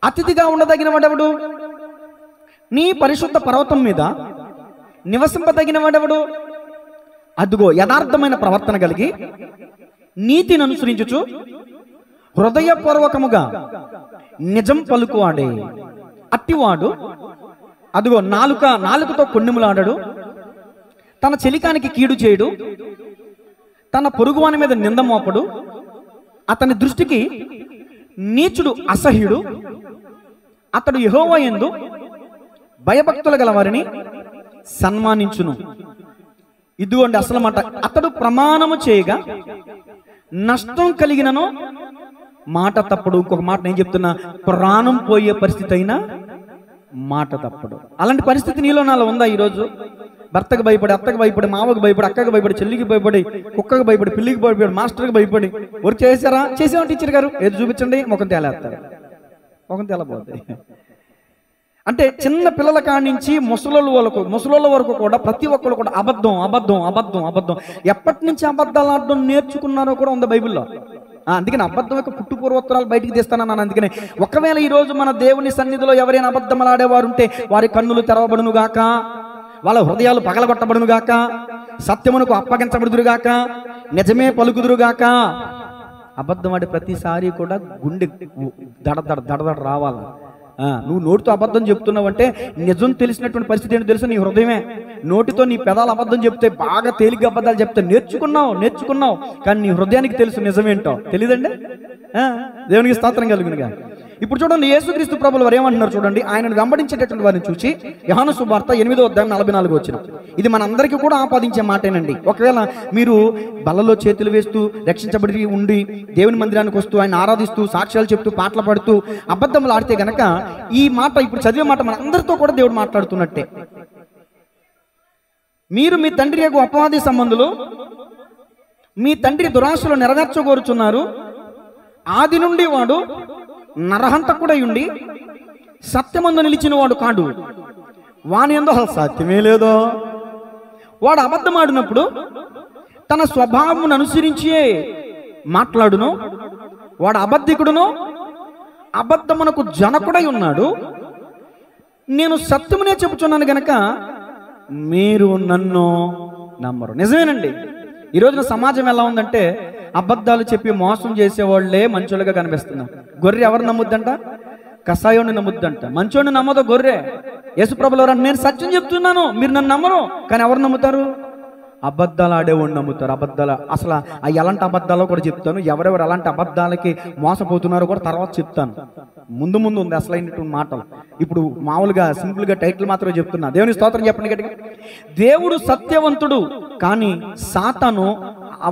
అతిథిగా ఉండదగిన వాడెవడు? నీ పరిశుద్ధ పర్వతం మీద నివసింపదగిన వాడెవడు? అదుగో యథార్థమైన ప్రవర్తన కలిగి నీతిని అనుసరించుచు హృదయపూర్వకముగా నిజం పలుకువాడే. అట్టివాడు అదిగో నాలుకతో కొన్నెములాడడు, తన చెలికానికి కీడు చేయడు, తన పొరుగువాని మీద నింద మోపడు, అతని దృష్టికి నీచుడు అసహ్యుడు, అతడు యెహోవా యందు భయభక్తులు గల వారిని సన్మానించును. ఇదిగోండి అసలు మాట. అతడు ప్రమాణము చేయగా నష్టం కలిగినను మాట తప్పడు. ఇంకొక మాట నేను చెప్తున్నా, ప్రాణం పోయే పరిస్థితి అయినా మాట తప్పడు. అలాంటి పరిస్థితి నీలో నాలో ఉందా ఈరోజు? భర్తకు భయపడి, అత్తకు భయపడి, మావకు భయపడి, అక్కకు భయపడి, చెల్లికి భయపడి, కుక్కకు భయపడి, పిల్లికి భయపడి, మాస్టర్కి భయపడి. వర్క్ చేసామా టీచర్ గారు? ఏది చూపించండి, ముఖం తేలేస్తారు, ముఖం తేలపోతాయి. అంటే చిన్న పిల్లల కాడి నుంచి ముసలోళ్ళ వరకు కూడా ప్రతి ఒక్కరు కూడా అబద్ధం. ఎప్పటి నుంచి అబద్ధాలు ఆడడం నేర్చుకున్నారో కూడా ఉంది బైబిల్లో. అందుకని అబద్ధం యొక్క పుట్టు పూర్వోత్తరాలు బయటికి తీస్తానన్నాను. అందుకని ఒకవేళ ఈరోజు మన దేవుని సన్నిధిలో ఎవరైనా అబద్ధములు ఆడేవారు ఉంటే వారి కన్నులు తెరవబడును గాక, వాళ్ళ హృదయాలు పగలగొట్టబడును గాక, సత్యమునకు అప్పగించబడుదురుగాక, నిజమే పలుకుదురుగాక. అబద్ధం ఆడే ప్రతిసారి కూడా గుండె దడదడ రావాలి. నువ్వు నోటితో అబద్ధం చెప్తున్నావు అంటే నిజం తెలిసినటువంటి పరిస్థితి ఏంటో తెలుసు, నీ హృదయమే. నోటితో నీ పెదాలు అబద్ధం చెప్తే, బాగా తేలిగ్గా అబద్ధాలు చెప్తే నేర్చుకున్నావు, కానీ నీ హృదయానికి తెలుసు నిజమేంటో. తెలియదండి? దేవునికి స్తోత్రం కలుగునుగా. ఇప్పుడు చూడండి, యేసుక్రీస్తు ప్రభువులు వారు ఏమంటున్నారు చూడండి. ఆయనను వెంబడించేటటువంటి వారిని చూసి యోహాను సువార్త 8:44 ఇది మనందరికీ కూడా ఆపాదించే మాటేనండి. ఒకవేళ మీరు బల్లలో చేతులు వేస్తూ రక్షించబడి ఉండి దేవుని మందిరానికి వస్తూ ఆయన ఆరాధిస్తూ సాక్ష్యాలు చెప్తూ పాటలు పాడుతూ అబద్ధములు ఆడితే గనక ఈ మాట, ఇప్పుడు చదివే మాట మన అందరితో కూడా దేవుడు మాట్లాడుతున్నట్టే. మీరు మీ తండ్రి యొక్క అపవాది సంబంధులు, మీ తండ్రి దురాశలు నెరవేర్చగోరుచున్నారు. ఆది నుండి వాడు నరహంతకుడై ఉండి సత్యమందు నిలిచిన వాడు కాడు, వాని యందు అసలు సత్యమే లేదో. వాడు అబద్ధం ఆడినప్పుడు తన స్వభావమును అనుసరించే మాట్లాడును. వాడు అబద్ధికుడును, అబద్ధమునకు జనకుడై ఉన్నాడు. నేను సత్యమునే చెబుతున్నాను గనక మీరు నన్ను నమ్మరు. నిజమేనండి. ఈ రోజున సమాజం ఎలా ఉందంటే అబద్ధాలు చెప్పి మోసం చేసేవాళ్లే మంచోళ్ళుగా కనిపిస్తున్నారు. గొర్రె ఎవరు నమ్ముద్దంట? కషాయోని నమ్ముద్దంట. మంచోడిని నమ్మదో గొర్రె. యేసుప్రభులు ఎవరు? నేను సత్యం చెప్తున్నాను, మీరు నన్ను నమ్మరు. కానీ ఎవరు నమ్ముతారు? అబద్ధాలు ఆడేవాడిని నమ్ముతారు. అసలు ఎలాంటి అబద్ధాలో కూడా చెప్తాను, ఎవరెవరు ఎలాంటి అబద్ధాలకి మోసపోతున్నారో కూడా తర్వాత చెప్తాను. ముందు ఉంది అసలైనటువంటి మాటలు. ఇప్పుడు మామూలుగా సింపుల్గా టైటిల్ మాత్రమే చెప్తున్నా. దేవుని స్తోత్రం చెప్పండి గట్టిగా. దేవుడు సత్యవంతుడు, కానీ సాతాను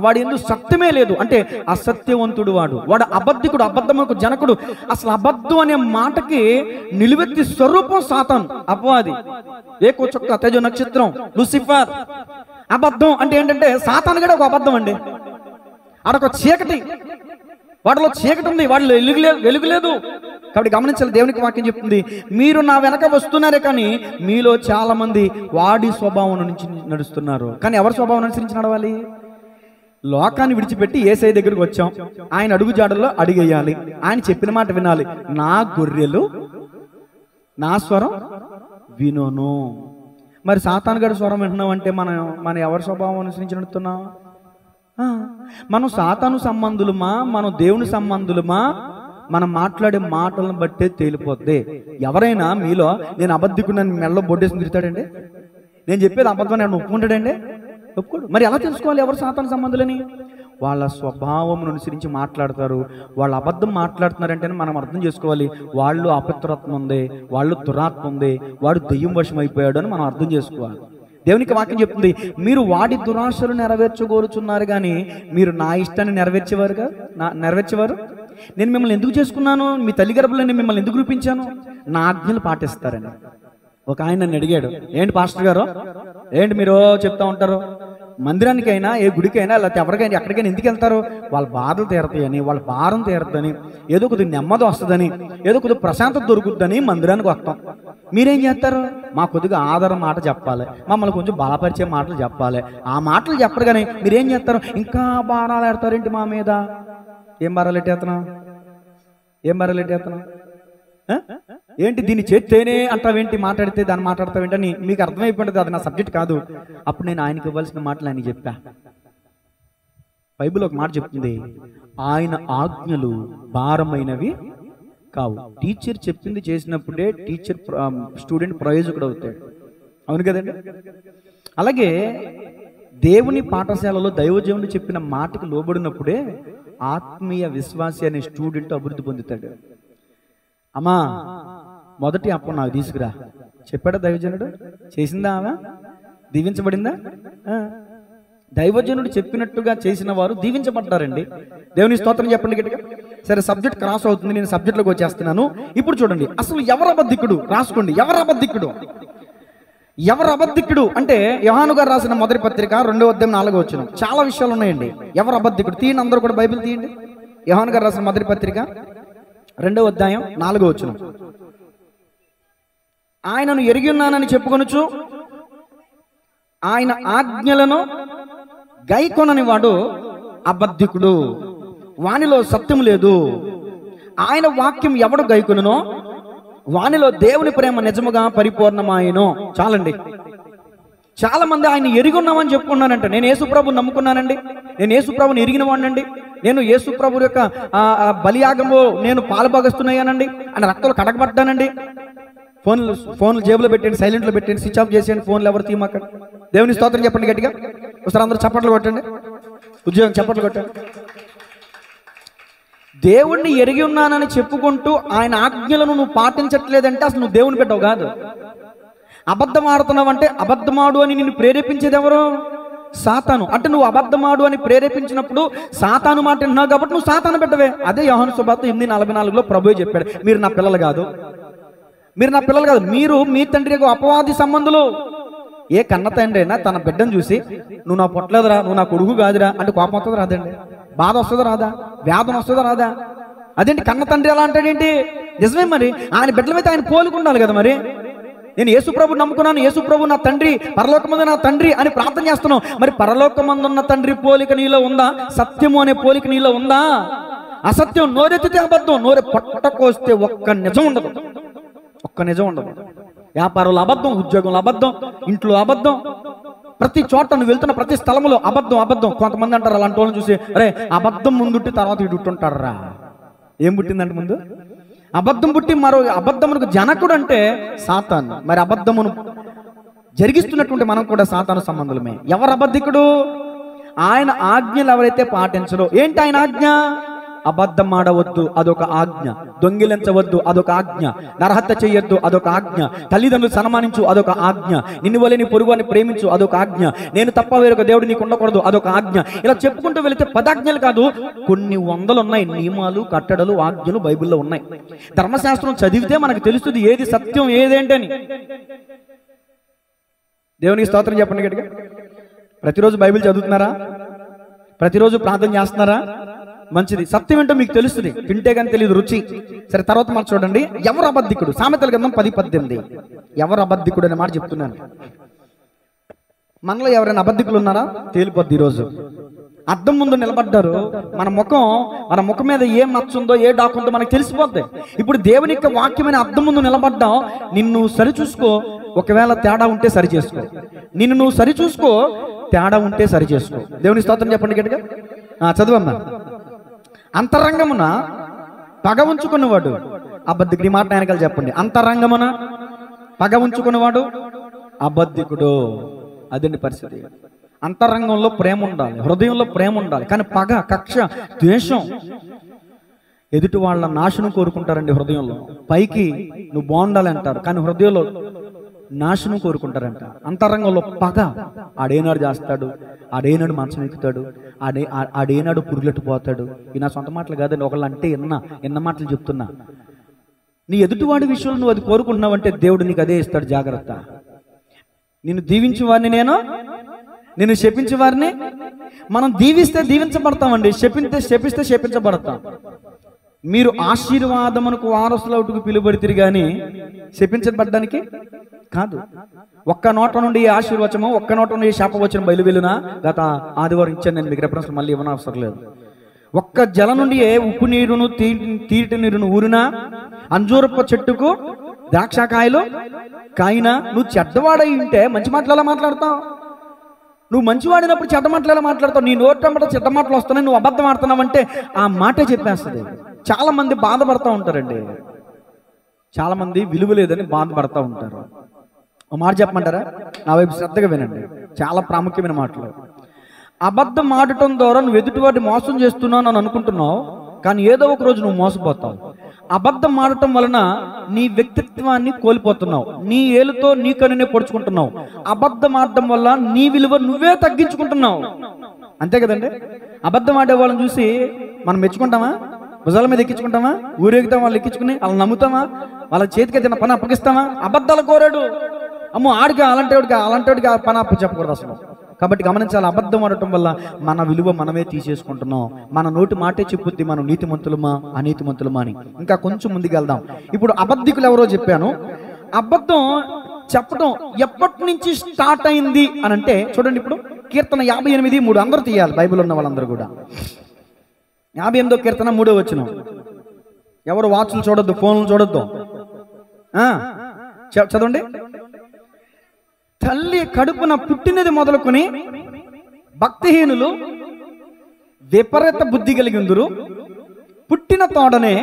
వాడు ఎందుకు సత్యమే లేదు అంటే అసత్యవంతుడు. వాడు అబద్ధికుడు, అబద్ధముకు జనకుడు. అసలు అబద్ధం అనే మాటకి నిలువెత్తి స్వరూపం సాతాను, అపవాది. ఏకో చుక్క తేజ నక్షత్రం లూసిఫర్. అబద్ధం అంటే ఏంటంటే సాతాను కూడా ఒక అబద్ధం అండి. ఆడొక చీకటి, వాటిలో చీకటి ఉంది, వాటిలో వెలుగు లేదు. కాబట్టి గమనించాలి, దేవునికి వాక్యం చెప్తుంది, మీరు నా వెనక వస్తున్నారే కానీ మీలో చాలా మంది వాడి స్వభావం నుంచి నడుస్తున్నారు. కానీ ఎవరి స్వభావం అనుసరించి నడవాలి? లోకాన్ని విడిచిపెట్టి యేసయ్య దగ్గరికి వచ్చాం, ఆయన అడుగు జాడల్లో అడిగేయాలి, ఆయన చెప్పిన మాట వినాలి. నా గొర్రెలు నా స్వరం వినోను. మరి సాతాను గారి స్వరం వింటున్నాం అంటే మన ఎవరి స్వభావం అనుసరించి నడుస్తున్నాం? మనం సాతాను సంబంధులమా, మనం దేవుని సంబంధులమా? మనం మాట్లాడే మాటలను బట్టే తేలిపోద్ది. ఎవరైనా మీలో నేను అబద్ధికున్నాను మెడలో బొడ్డేసి తిరుగుతాడండి? నేను చెప్పేది అబద్ధం నేను ఒప్పుకుంటాడండి? ఒప్పుకోడు. మరి ఎలా తెలుసుకోవాలి ఎవరు సాతాను సంబంధులని? వాళ్ళ స్వభావం అనుసరించి మాట్లాడతారు. వాళ్ళు అబద్ధం మాట్లాడుతున్నారంటే మనం అర్థం చేసుకోవాలి, వాళ్ళు అపవిత్రత్వం ఉంది, వాళ్ళు దురాత్మ ఉంది, వాడు దెయ్యం వశం అయిపోయాడు అని మనం అర్థం చేసుకోవాలి. దేవునికి వాక్యం చెప్తుంది, మీరు వాడి దురాశలు నెరవేర్చగోరుచున్నారు కానీ మీరు నా ఇష్టాన్ని నెరవేర్చేవారు. నేను మిమ్మల్ని ఎందుకు చేసుకున్నాను? మీ తల్లి గర్భంలో నేను మిమ్మల్ని ఎందుకు రూపించాను? నా ఆజ్ఞలు పాటిస్తారని. ఒక ఆయన నన్ను అడిగాడు, ఏంటి పాస్టర్ గారు, ఏంటి మీరు చెప్తా ఉంటారు, మందిరానికైనా ఏ గుడికైనా లేకపోతే ఎవరికైనా ఎక్కడికైనా ఎందుకు వెళ్తారు? వాళ్ళ బాధలు తీరుతాయని, వాళ్ళ భారం తీరుతుందని, ఏదో కొద్దిగా నెమ్మది వస్తుందని, ఏదో కొద్దిగా ప్రశాంతత దొరుకుతుందని మందిరానికి వస్తాం. మీరేం చేస్తారు? మా కొద్దిగా ఆధారం మాట చెప్పాలి, మమ్మల్ని కొంచెం బలపరిచే మాటలు చెప్పాలి. ఆ మాటలు చెప్పరు కానీ మీరేం చేస్తారు? ఇంకా భారాలు ఎడతారేంటి మా మీద? ఏం భారాలు ఎట్టేస్తున్నావు? ఏంటి దీన్ని చేస్తేనే అంటావేంటి, మాట్లాడితే దాన్ని మాట్లాడతావేంటని మీకు అర్థమైపోయింది. అది నా సబ్జెక్ట్ కాదు. అప్పుడు నేను ఆయనకి ఇవ్వాల్సిన మాటలు ఆయనకి చెప్పా. బైబిల్ ఒక మాట చెప్తుంది, ఆయన ఆజ్ఞలు భారమైనవి కావు. టీచర్ చెప్పింది చేసినప్పుడే స్టూడెంట్ ప్రయోజకుడు అవుతాడు. అవును కదండి? అలాగే దేవుని పాఠశాలలో దైవజనుడు చెప్పిన మాటకి లోబడినప్పుడే ఆత్మీయ విశ్వాసి అనే స్టూడెంట్ అభివృద్ధి పొందుతాడు. అమ్మా మొదటి అప్పం నాకు తీసుకురా చెప్పాడా దైవజనుడు? చేసిందా? ఆమె దీవించబడిందా? దైవజనుడు చెప్పినట్టుగా చేసిన వారు దీవించబడ్డారండి. దేవుని స్తోత్రం చెప్పండి గట్టిగా. సరే, సబ్జెక్ట్ క్రాస్ అవుతుంది, నేను సబ్జెక్ట్లోకి వచ్చేస్తున్నాను. ఇప్పుడు చూడండి, అసలు ఎవరు అబద్ధికుడు? రాసుకోండి, ఎవరు అబద్ధికుడు అంటే యోహాను గారు రాసిన మొదటి పత్రిక 2వ అధ్యాయం 4వ వచనం. చాలా విషయాలు ఉన్నాయండి. ఎవరు అబద్ధికుడు? తీయండి, అందరూ కూడా బైబిల్ తీయండి. యోహాను గారు రాసిన మొదటి పత్రిక 2వ అధ్యాయం 4వ వచనం. ఆయనను ఎరిగి ఉన్నానని చెప్పుకొనుచు ఆయన ఆజ్ఞలను గైకొనని వాడు అబద్ధికుడు, వానిలో సత్యం లేదు. ఆయన వాక్యం ఎవడు గైకొనునో వానిలో దేవుని ప్రేమ నిజముగా పరిపూర్ణమాయను. చాలండి. చాలా మంది ఆయన ఎరిగి ఉన్నామని చెప్పుకున్నానంట. నేను యేసుప్రభుని నమ్ముకున్నానండి, నేను యేసుప్రభుని ఎరిగిన వాడినండి, నేను యేసుప్రభు యొక్క బలియాగంలో నేను పాలుభాగస్తున్నాయానండి, ఆయన రక్తంలో కడగబడ్డానండి. ఫోన్లు జేబులో పెట్టండి, సైలెంట్లో పెట్టండి, స్విచ్ ఆఫ్ చేసేయండి, ఫోన్లు ఎవరు తీయమాకండి. దేవుని స్తోత్రం చెప్పండి గట్టిగా. ఒకసారి అందరూ చప్పట్లు కొట్టండి, ఉద్యోగం చప్పట్లు కొట్టండి. దేవుణ్ణి ఎరిగి ఉన్నానని చెప్పుకుంటూ ఆయన ఆజ్ఞలను నువ్వు పాటించట్లేదంటే అసలు నువ్వు దేవుని బిడ్డవు కాదు. అబద్ధం ఆడుతున్నావు అంటే అబద్ధమాడు అని నిన్ను ప్రేరేపించేది ఎవరు? సాతాను. అంటే నువ్వు అబద్ధమాడు అని ప్రేరేపించినప్పుడు సాతాను మాట విన్నావు కాబట్టి నువ్వు సాతాను బిడ్డవే. అదే యోహాను సువార్త 8:44లో ప్రభువే చెప్పాడు, మీరు నా పిల్లలు కాదు, మీరు మీ తండ్రి అపవాది సంబంధులు. ఏ కన్న తండ్రి అయినా తన బిడ్డను చూసి నువ్వు నా పొట్టలేదురా, నువ్వు నా కొడుకు కాదురా అంటే కోపం వస్తుందా రాదండి? బాధ వస్తుందా రాదా? వేదన వస్తుందా రాదా? అదేంటి కన్న తండ్రి ఎలా అంటాడేంటి? నిజమే, మరి ఆయన బిడ్డల మీద ఆయన పోలుకుండాలి కదా. మరి నేను యేసుప్రభు నమ్ముకున్నాను, యేసుప్రభు నా తండ్రి, పరలోకమందు నా తండ్రి అని ప్రార్థన చేస్తున్నావు. మరి పరలోకమందున్న తండ్రి పోలిక నీలో ఉందా? సత్యము అనే పోలిక నీలో ఉందా? అసత్యం నోరెత్తితే అబద్ధం, నోరె పొట్టకోస్తే ఒక్క నిజం ఉండదు. వ్యాపారంలో అబద్ధం, ఉద్యోగంలో అబద్ధం, ఇంట్లో అబద్ధం, ప్రతి చోట నువ్వు వెళ్తున్న ప్రతి స్థలంలో అబద్ధం. కొంతమంది అంటారు అలాంటి వాళ్ళని చూసి, అరే అబద్ధం ముందుట్టి తర్వాత ఇటు ఉంటుంటారా? ఏం పుట్టిందంటే ముందు అబద్ధం పుట్టి మరో అబద్ధమునకు జనకుడు అంటే సాతాను. మరి జరిగిస్తున్నటువంటి మనం కూడా సాతాను సంబంధులమే. ఎవరు అబద్ధికుడు? ఆయన ఆజ్ఞలు ఎవరైతే పాటించరో. ఏంటి ఆయన ఆజ్ఞ? అబద్ధం ఆడవద్దు, అదొక ఆజ్ఞ. దొంగిలించవద్దు, అదొక ఆజ్ఞ. నరహత్య చేయొద్దు, అదొక ఆజ్ఞ. తల్లిదండ్రులు సన్మానించు, అదొక ఆజ్ఞ. నిన్ను వలె నీ పొరుగువాన్ని ప్రేమించు, అదొక ఆజ్ఞ. నేను తప్ప వేరొక దేవుడు నీకు ఉండకూడదు, అదొక ఆజ్ఞ. ఇలా చెప్పుకుంటూ వెళితే 10 ఆజ్ఞలు కాదు, కొన్ని వందలు ఉన్నాయి. నియమాలు, కట్టడలు, ఆజ్ఞలు బైబిల్లో ఉన్నాయి. ధర్మశాస్త్రం చదివితే మనకు తెలుస్తుంది ఏది సత్యం ఏదేంటని. దేవునికి స్తోత్రం చెప్పండి గట్టిగా. ప్రతిరోజు బైబిల్ చదువుతున్నారా? ప్రతిరోజు ప్రార్థన చేస్తున్నారా? మంచిది. సత్యం ఏంటో మీకు తెలుస్తుంది, తింటే కానీ తెలియదు రుచి. సరే, తర్వాత మనం చూడండి, ఎవరు అబద్ధికుడు? సామెతల గ్రంథం 10:18. ఎవరు అబద్ధికుడు అనే మాట చెప్తున్నాను. మనలో ఎవరైనా అబద్ధికులు ఉన్నారా? తేలిపోద్ది. ఈరోజు అద్దం ముందు నిలబడ్డారు, మన ముఖం మీద ఏం మచ్చుందో ఏ డాకుందో మనకు తెలిసిపోద్ది. ఇప్పుడు దేవుని యొక్క వాక్యమైన అద్దం ముందు నిలబడ్డాం. నిన్ను సరి చూసుకో, ఒకవేళ తేడా ఉంటే సరి చేసుకో. నిన్ను నువ్వు సరి చూసుకో, తేడా ఉంటే సరి చేసుకో. దేవుని స్తోత్రం చెప్పండి గట్టిగా. చదువమ్మా. అంతరంగమున పగ ఉంచుకున్నవాడు అబద్ధికుడు. ఈ మాట ఆయనకాలు చెప్పండి. అంతరంగమున పగ ఉంచుకున్నవాడు అబద్ధికుడు. అదండి పరిస్థితి. అంతరంగంలో ప్రేమ ఉండాలి, హృదయంలో ప్రేమ ఉండాలి. కానీ పగ, కక్ష, ద్వేషం, ఎదుటి వాళ్ళ నాశనం కోరుకుంటారండి. హృదయంలో పైకి నువ్వు బాగుండాలి అంటారు, కానీ హృదయంలో నాశనం కోరుకుంటారంట. అంతరంగంలో పగ. ఆడేనాడు చేస్తాడు, ఆడేనాడు మంచం ఎక్కుతాడు, ఆడేనాడు పురులెట్టిపోతాడు. ఈ నా సొంత మాటలు కాదండి, ఒకళ్ళు అంటే ఎన్న మాటలు చెప్తున్నా. నీ ఎదుటివాడి విషయంలో నువ్వు అది కోరుకుంటున్నావంటే దేవుడు నీకు అదే ఇస్తాడు. జాగ్రత్త. నిన్ను దీవించే వారిని నిన్ను శపించే వారిని మనం దీవిస్తే దీవించబడతామండి, శపిస్తే శపించబడతాం. మీరు ఆశీర్వాదమునకు వారసులవుటకు పిలువబడితిరి కానీ శపించబడ్డానికి కాదు. ఒక్క నోట నుండి ఆశీర్వచనం, ఒక్క నోట నుండి శాపవచనం బయలువెళ్ళినా గత ఆదివారం ఇచ్చాను నేను మీకు రెఫరెన్స్, మళ్ళీ ఇవ్వనవసరం అవసరం లేదు. ఒక్క జల నుండి ఉప్పు నీరును తీటి నీరును ఊరినా, అంజూరపు చెట్టుకు ద్రాక్షకాయలు కాయినా. నువ్వు చెడ్డవాడై ఉంటే మంచి మాటలు ఎలా మాట్లాడతావు? నువ్వు మంచివాడినప్పుడు చెడ్డ మాటలు ఎలా మాట్లాడతావు? నీ నోటంబట చెడ్డ మాటలు వస్తున్నాయి, నువ్వు అబద్ధం ఆడుతున్నావు అంటే ఆ మాటే చెప్పేస్తుంది. చాలా మంది బాధపడతా ఉంటారండి, చాలా మంది విలువ లేదని బాధపడతా ఉంటారు. ఒక మాట చెప్పమంటారా? నా వైపు శ్రద్ధగా వినండి, చాలా ప్రాముఖ్యమైన మాటలు. అబద్ధం ఆడటం ద్వారా నువ్వు ఎదుటివాడిని మోసం చేస్తున్నావు అని అనుకుంటున్నావు, కానీ ఏదో ఒక రోజు నువ్వు మోసపోతావు. అబద్ధం ఆడటం వలన నీ వ్యక్తిత్వాన్ని కోల్పోతున్నావు, నీ ఏలుతో నీ కనునే పొడుచుకుంటున్నావు. అబద్ధం ఆడటం వల్ల నీ విలువ నువ్వే తగ్గించుకుంటున్నావు. అంతే కదండి? అబద్ధం ఆడే వాళ్ళని చూసి మనం మెచ్చుకుంటామా? భుజాల మీద ఎక్కించుకుంటామా? ఊరేగుతాం వాళ్ళు ఎక్కించుకుని వాళ్ళని నమ్ముతామా? వాళ్ళ చేతికి ఏదైనా పని అప్పగిస్తామా? అబద్ధాలు కోరాడు, అమ్మో ఆడికి అలాంటివాడికి ఆ పని అప్పు చెప్పకూడదు అసలు. కాబట్టి గమనించాలి, అబద్ధం ఆడటం వల్ల మన విలువ మనమే తీసేసుకుంటున్నాం. మన నోటి మాటే చెప్పుద్ది మనం నీతిమంతులమా అనీతిమంతులమా అని. ఇంకా కొంచెం ముందుకు వెళ్దాం. ఇప్పుడు అబద్ధికులు ఎవరో చెప్పాను. అబద్ధం చెప్పడం ఎప్పటి నుంచి స్టార్ట్ అయింది అని అంటే చూడండి. ఇప్పుడు కీర్తన 58:3 అందరూ తీయాలి, బైబిల్ ఉన్న వాళ్ళందరూ కూడా. 58వ కీర్తన 3వ వచనం. ఎవరు వాచ్లు చూడొద్దు, ఫోన్లు చూడొద్దు, చదవండి. తల్లి కడుపున పుట్టినది మొదలుకొని భక్తిహీనులు విపరీత బుద్ధి కలిగిందురు, పుట్టిన తోడనే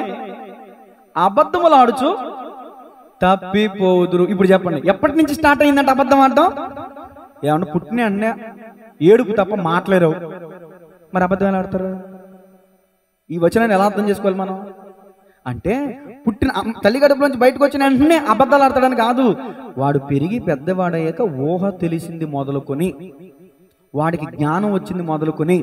అబద్ధములాడుచు తప్పిపోదురు. ఇప్పుడు చెప్పండి, ఎప్పటి నుంచి స్టార్ట్ అయిందంటే అబద్ధం ఆడటం? ఏమన్నా పుట్టిన అన్న ఏడుపు తప్ప మాట్లాడరు, మరి అబద్ధం ఎలా ఆడతారు? ఈ వచనాన్ని ఎలా అర్థం చేసుకోవాలి మనం? అంటే పుట్టిన తల్లి గడుపులోంచి బయటకు వచ్చిన వెంటనే అబద్ధాలు ఆడతాడని కాదు. వాడు పెరిగి పెద్దవాడయ్యాక ఊహ తెలిసింది మొదలుకొని, వాడికి జ్ఞానం వచ్చింది మొదలుకొని,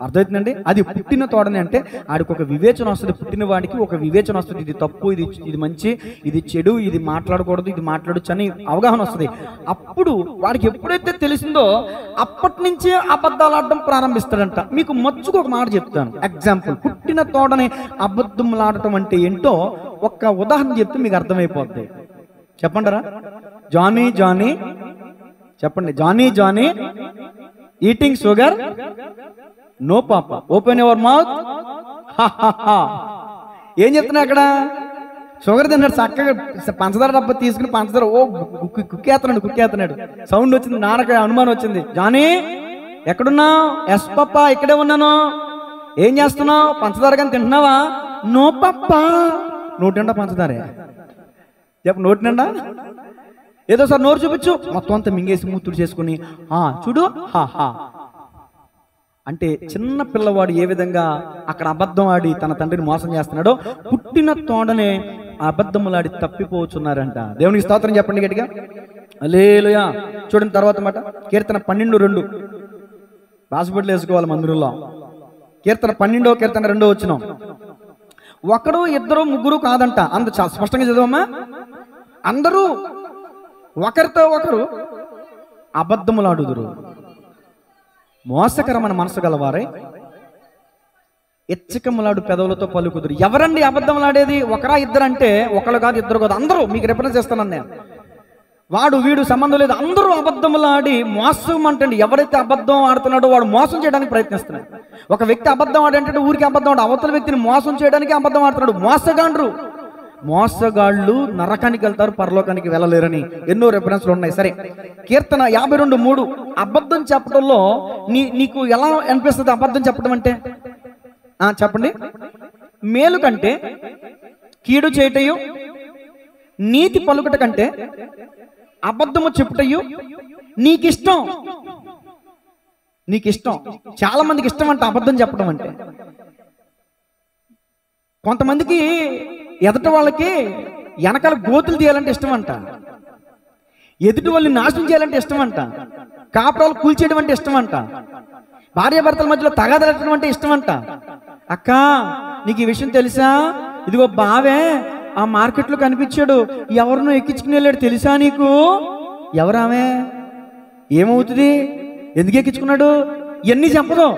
అర్థమవుతుందండి? అది పుట్టిన తోడని అంటే ఆడికి ఒక వివేచన వస్తుంది. పుట్టిన వాడికి ఒక వివేచన వస్తుంది. ఇది తప్పు, ఇది మంచి, ఇది చెడు, ఇది మాట్లాడకూడదు, ఇది మాట్లాడచ్చు అని అవగాహన వస్తుంది. అప్పుడు వాడికి ఎప్పుడైతే తెలిసిందో అప్పటి నుంచే అబద్ధాలు ఆడడం ప్రారంభిస్తాడంట. మీకు మచ్చుకు ఒక మాట చెప్తాను, ఎగ్జాంపుల్. పుట్టిన తోడని అబద్ధములు ఆడటం అంటే ఏంటో ఒక్క ఉదాహరణ చెప్తే మీకు అర్థమైపోద్ది. చెప్పంటారా? జానీ చెప్పండి. Johnny eating sugar no papa, open your mouth. ఏం చెప్తున్నా అక్కడ? షుగర్ తిన్నాడు చక్కగా, పంచదార డబ్బా తీసుకుని పంచదార కుక్కేస్తున్నాడు. సౌండ్ వచ్చింది, నాన్నకి అనుమానం వచ్చింది. జానీ ఎక్కడున్నావు? ఎస్ పప్పా, ఇక్కడే ఉన్నాను. ఏం చేస్తున్నావు? పంచదార కానీ తింటున్నావా? No papa. నోటి నిండా పంచదారే. చెప్పు, నోటి నిండా. ఏదోసారి నోరు చూపించు, మొత్తం అంతా మింగేసి మూతుడు చేసుకుని చూడు హా హా అంటే చిన్న పిల్లవాడు ఏ విధంగా అక్కడ అబద్ధం ఆడి తన తండ్రిని మోసం చేస్తున్నాడో పుట్టిన తోడనే అబద్ధములాడి తప్పిపోతున్నారంట. దేవునికి స్తోత్రం చెప్పండి గట్టిగా హల్లెలూయా. చూడండి తర్వాత మాట, కీర్తన 12:2 బాసుబొట్లు వేసుకోవాలి మందిరంలో. కీర్తన 12వ కీర్తన 2వ వచనం, ఒకడు ఇద్దరు ముగ్గురు కాదంట. అంత చాలా స్పష్టంగా చదవమ్మా. అందరూ ఒకరితో ఒకరు అబద్ధములాడుదురు, మోసకరమైన మనసు గలవారే ఎచ్చకములాడు పెదవులతో పలుకుదురు. ఎవరండి అబద్ధములాడేది? ఒకరా ఇద్దరంటే ఒకళ్ళు కాదు, ఇద్దరు కాదు, అందరూ. మీకు రిఫరెన్స్ చేస్తాను నేను. వాడు వీడు సంబంధం లేదు, అందరూ అబద్ధములాడి మోసం అంటే ఎవరైతే అబద్ధం ఆడుతున్నాడో వాడు మోసం చేయడానికి ప్రయత్నిస్తున్నాడు. ఒక వ్యక్తి అబద్ధం ఆడంటే ఊరికి అబద్ధం ఆడు, అవతల వ్యక్తిని మోసం చేయడానికి అబద్ధం ఆడుతున్నాడు. మోసగాళ్ళు నరకానికి వెళ్తారు, పరలోకానికి వెళ్ళలేరని ఎన్నో రెఫరెన్స్లు ఉన్నాయి. సరే, కీర్తన 52:3, అబద్ధం చెప్పడంలో నీకు ఎలా అనిపిస్తుంది? అబద్ధం చెప్పడం అంటే చెప్పండి. మేలు కంటే కీడు చేయటయు, నీతి పలుకుట కంటే అబద్ధము చెప్పుటయు నీకిష్టం. చాలా మందికి ఇష్టం అంట అబద్ధం చెప్పడం అంటే. కొంతమందికి ఎదుటి వాళ్ళకి వెనకాల గోతులు తీయాలంటే ఇష్టం అంట, ఎదుటి వాళ్ళని నాశనం చేయాలంటే ఇష్టం అంట, కాపురాలు కూల్చేయడం అంటే ఇష్టం అంట, భార్యాభర్తల మధ్యలో తగాదలటం అంటే ఇష్టం అంట. అక్క నీకు ఈ విషయం తెలుసా? ఇదిగో బావే ఆ మార్కెట్లో కనిపించాడు, ఎవరినో ఎక్కించుకుని వెళ్ళాడు తెలుసా నీకు? ఎవరామే? ఏమవుతుంది? ఎందుకు ఎక్కించుకున్నాడు? ఇవన్నీ చెప్పదు.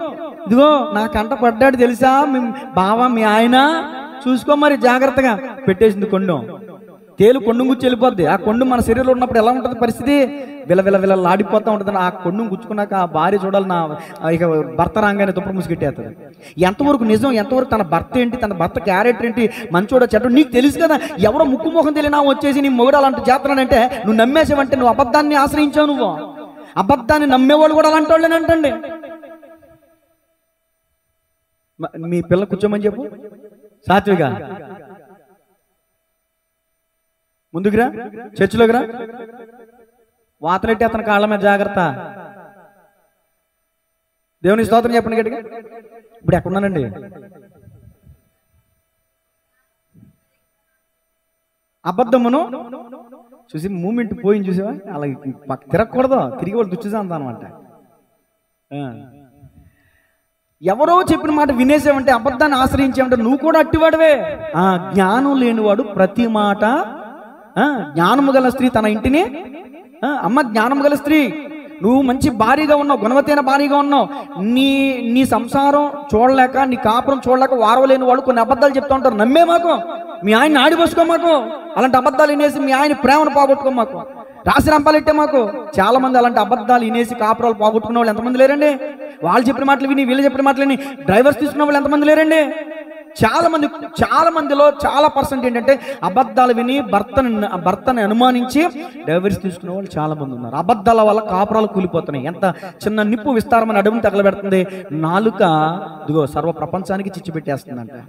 ఇదిగో నా కంట పడ్డాడు తెలుసా బావా మీ ఆయన, చూసుకో మరి జాగ్రత్తగా. పెట్టేసింది కొండం. తేలు కొండం గుచ్చి వెళ్ళిపోద్ది. ఆ కొండం మన శరీరంలో ఉన్నప్పుడు ఎలా ఉంటుంది పరిస్థితి? విలవిలలాడిపోతూ ఉంటుంది. ఆ కొండం గుచ్చుకున్నాక ఆ భార్య చూడాలి, నా ఇక భర్త రాగానే దుప్పటి ముసుగెట్టేస్తుంది. ఎంతవరకు నిజం, ఎంతవరకు తన భర్త ఏంటి, తన భర్త క్యారెక్టర్ ఏంటి, మంచోడో చెడ్డ నీకు తెలుసు కదా. ఎవరో ముక్కు ముఖం తెలియనా వచ్చేసి నీ మొగుడు అలాంటి చేస్తున్నాడంటే నువ్వు నమ్మేసావంటే నువ్వు అబద్ధాన్ని ఆశ్రయించావు. నువ్వు అబద్ధాన్ని నమ్మేవాళ్ళు కూడా అలాంటి వాళ్ళేనంటండి. మీ పిల్ల కూర్చోమని చెప్పు, సాత్విగా ముందుకురా, చర్చిలోకి రా, వాతలెట్టి అతని కాళ్ళ మీద జాగ్రత్త. దేవుని స్తోత్రం చెప్పండి గట్టిగా. ఇప్పుడు ఎక్కడున్నానండి? అబద్ధమును చూసి మూమెంట్ పోయింది చూసావా? అలా తిరగకూడదు, తిరిగి వాళ్ళు దుచ్చేసా అంత అనమాట. ఎవరో చెప్పిన మాట వినేసావంటే, అబద్ధాన్ని ఆశ్రయించావంటే నువ్వు కూడా అట్టివాడివే. జ్ఞానం లేనివాడు ప్రతి మాట, జ్ఞానము గల స్త్రీ తన ఇంటిని అమ్మ జ్ఞానం గల స్త్రీ, నువ్వు మంచి భారీగా ఉన్నావు, గుణవతైన భారీగా ఉన్నావు, నీ సంసారం చూడలేక, నీ కాపురం చూడలేక వారవలేని వాళ్ళు కొన్ని అబద్ధాలు చెప్తా ఉంటారు. నమ్మే మాకు, మీ ఆయన్ని ఆడిపోసుకో మాకు, అలాంటి అబద్ధాలు వినేసి మీ ఆయన ప్రేమను పోగొట్టుకో మాకు, రాసి రంపాలెట్టే మాకు. చాలా మంది అలాంటి అబద్ధాలు వినేసి కాపురాలు పోగొట్టుకున్న వాళ్ళు ఎంతమంది లేరండి? వాళ్ళు చెప్పిన మాటలు విని వీళ్ళు చెప్పిన మాటలు విని డ్రైవర్స్ తీసుకున్న వాళ్ళు ఎంతమంది లేరండి? చాలా మందిలో చాలా పర్సెంట్ ఏంటంటే అబద్ధాలు విని భర్తని అనుమానించి డైవర్స్ తీసుకునే వాళ్ళు చాలా మంది ఉన్నారు. అబద్ధాల వల్ల కాపురాలు కూలిపోతున్నాయి. ఎంత చిన్న నిప్పు విస్తారమైన అడుగుని తగలబెడుతుంది. నాలుక ఇదిగో సర్వ ప్రపంచానికి చిచ్చు పెట్టేస్తుందంట.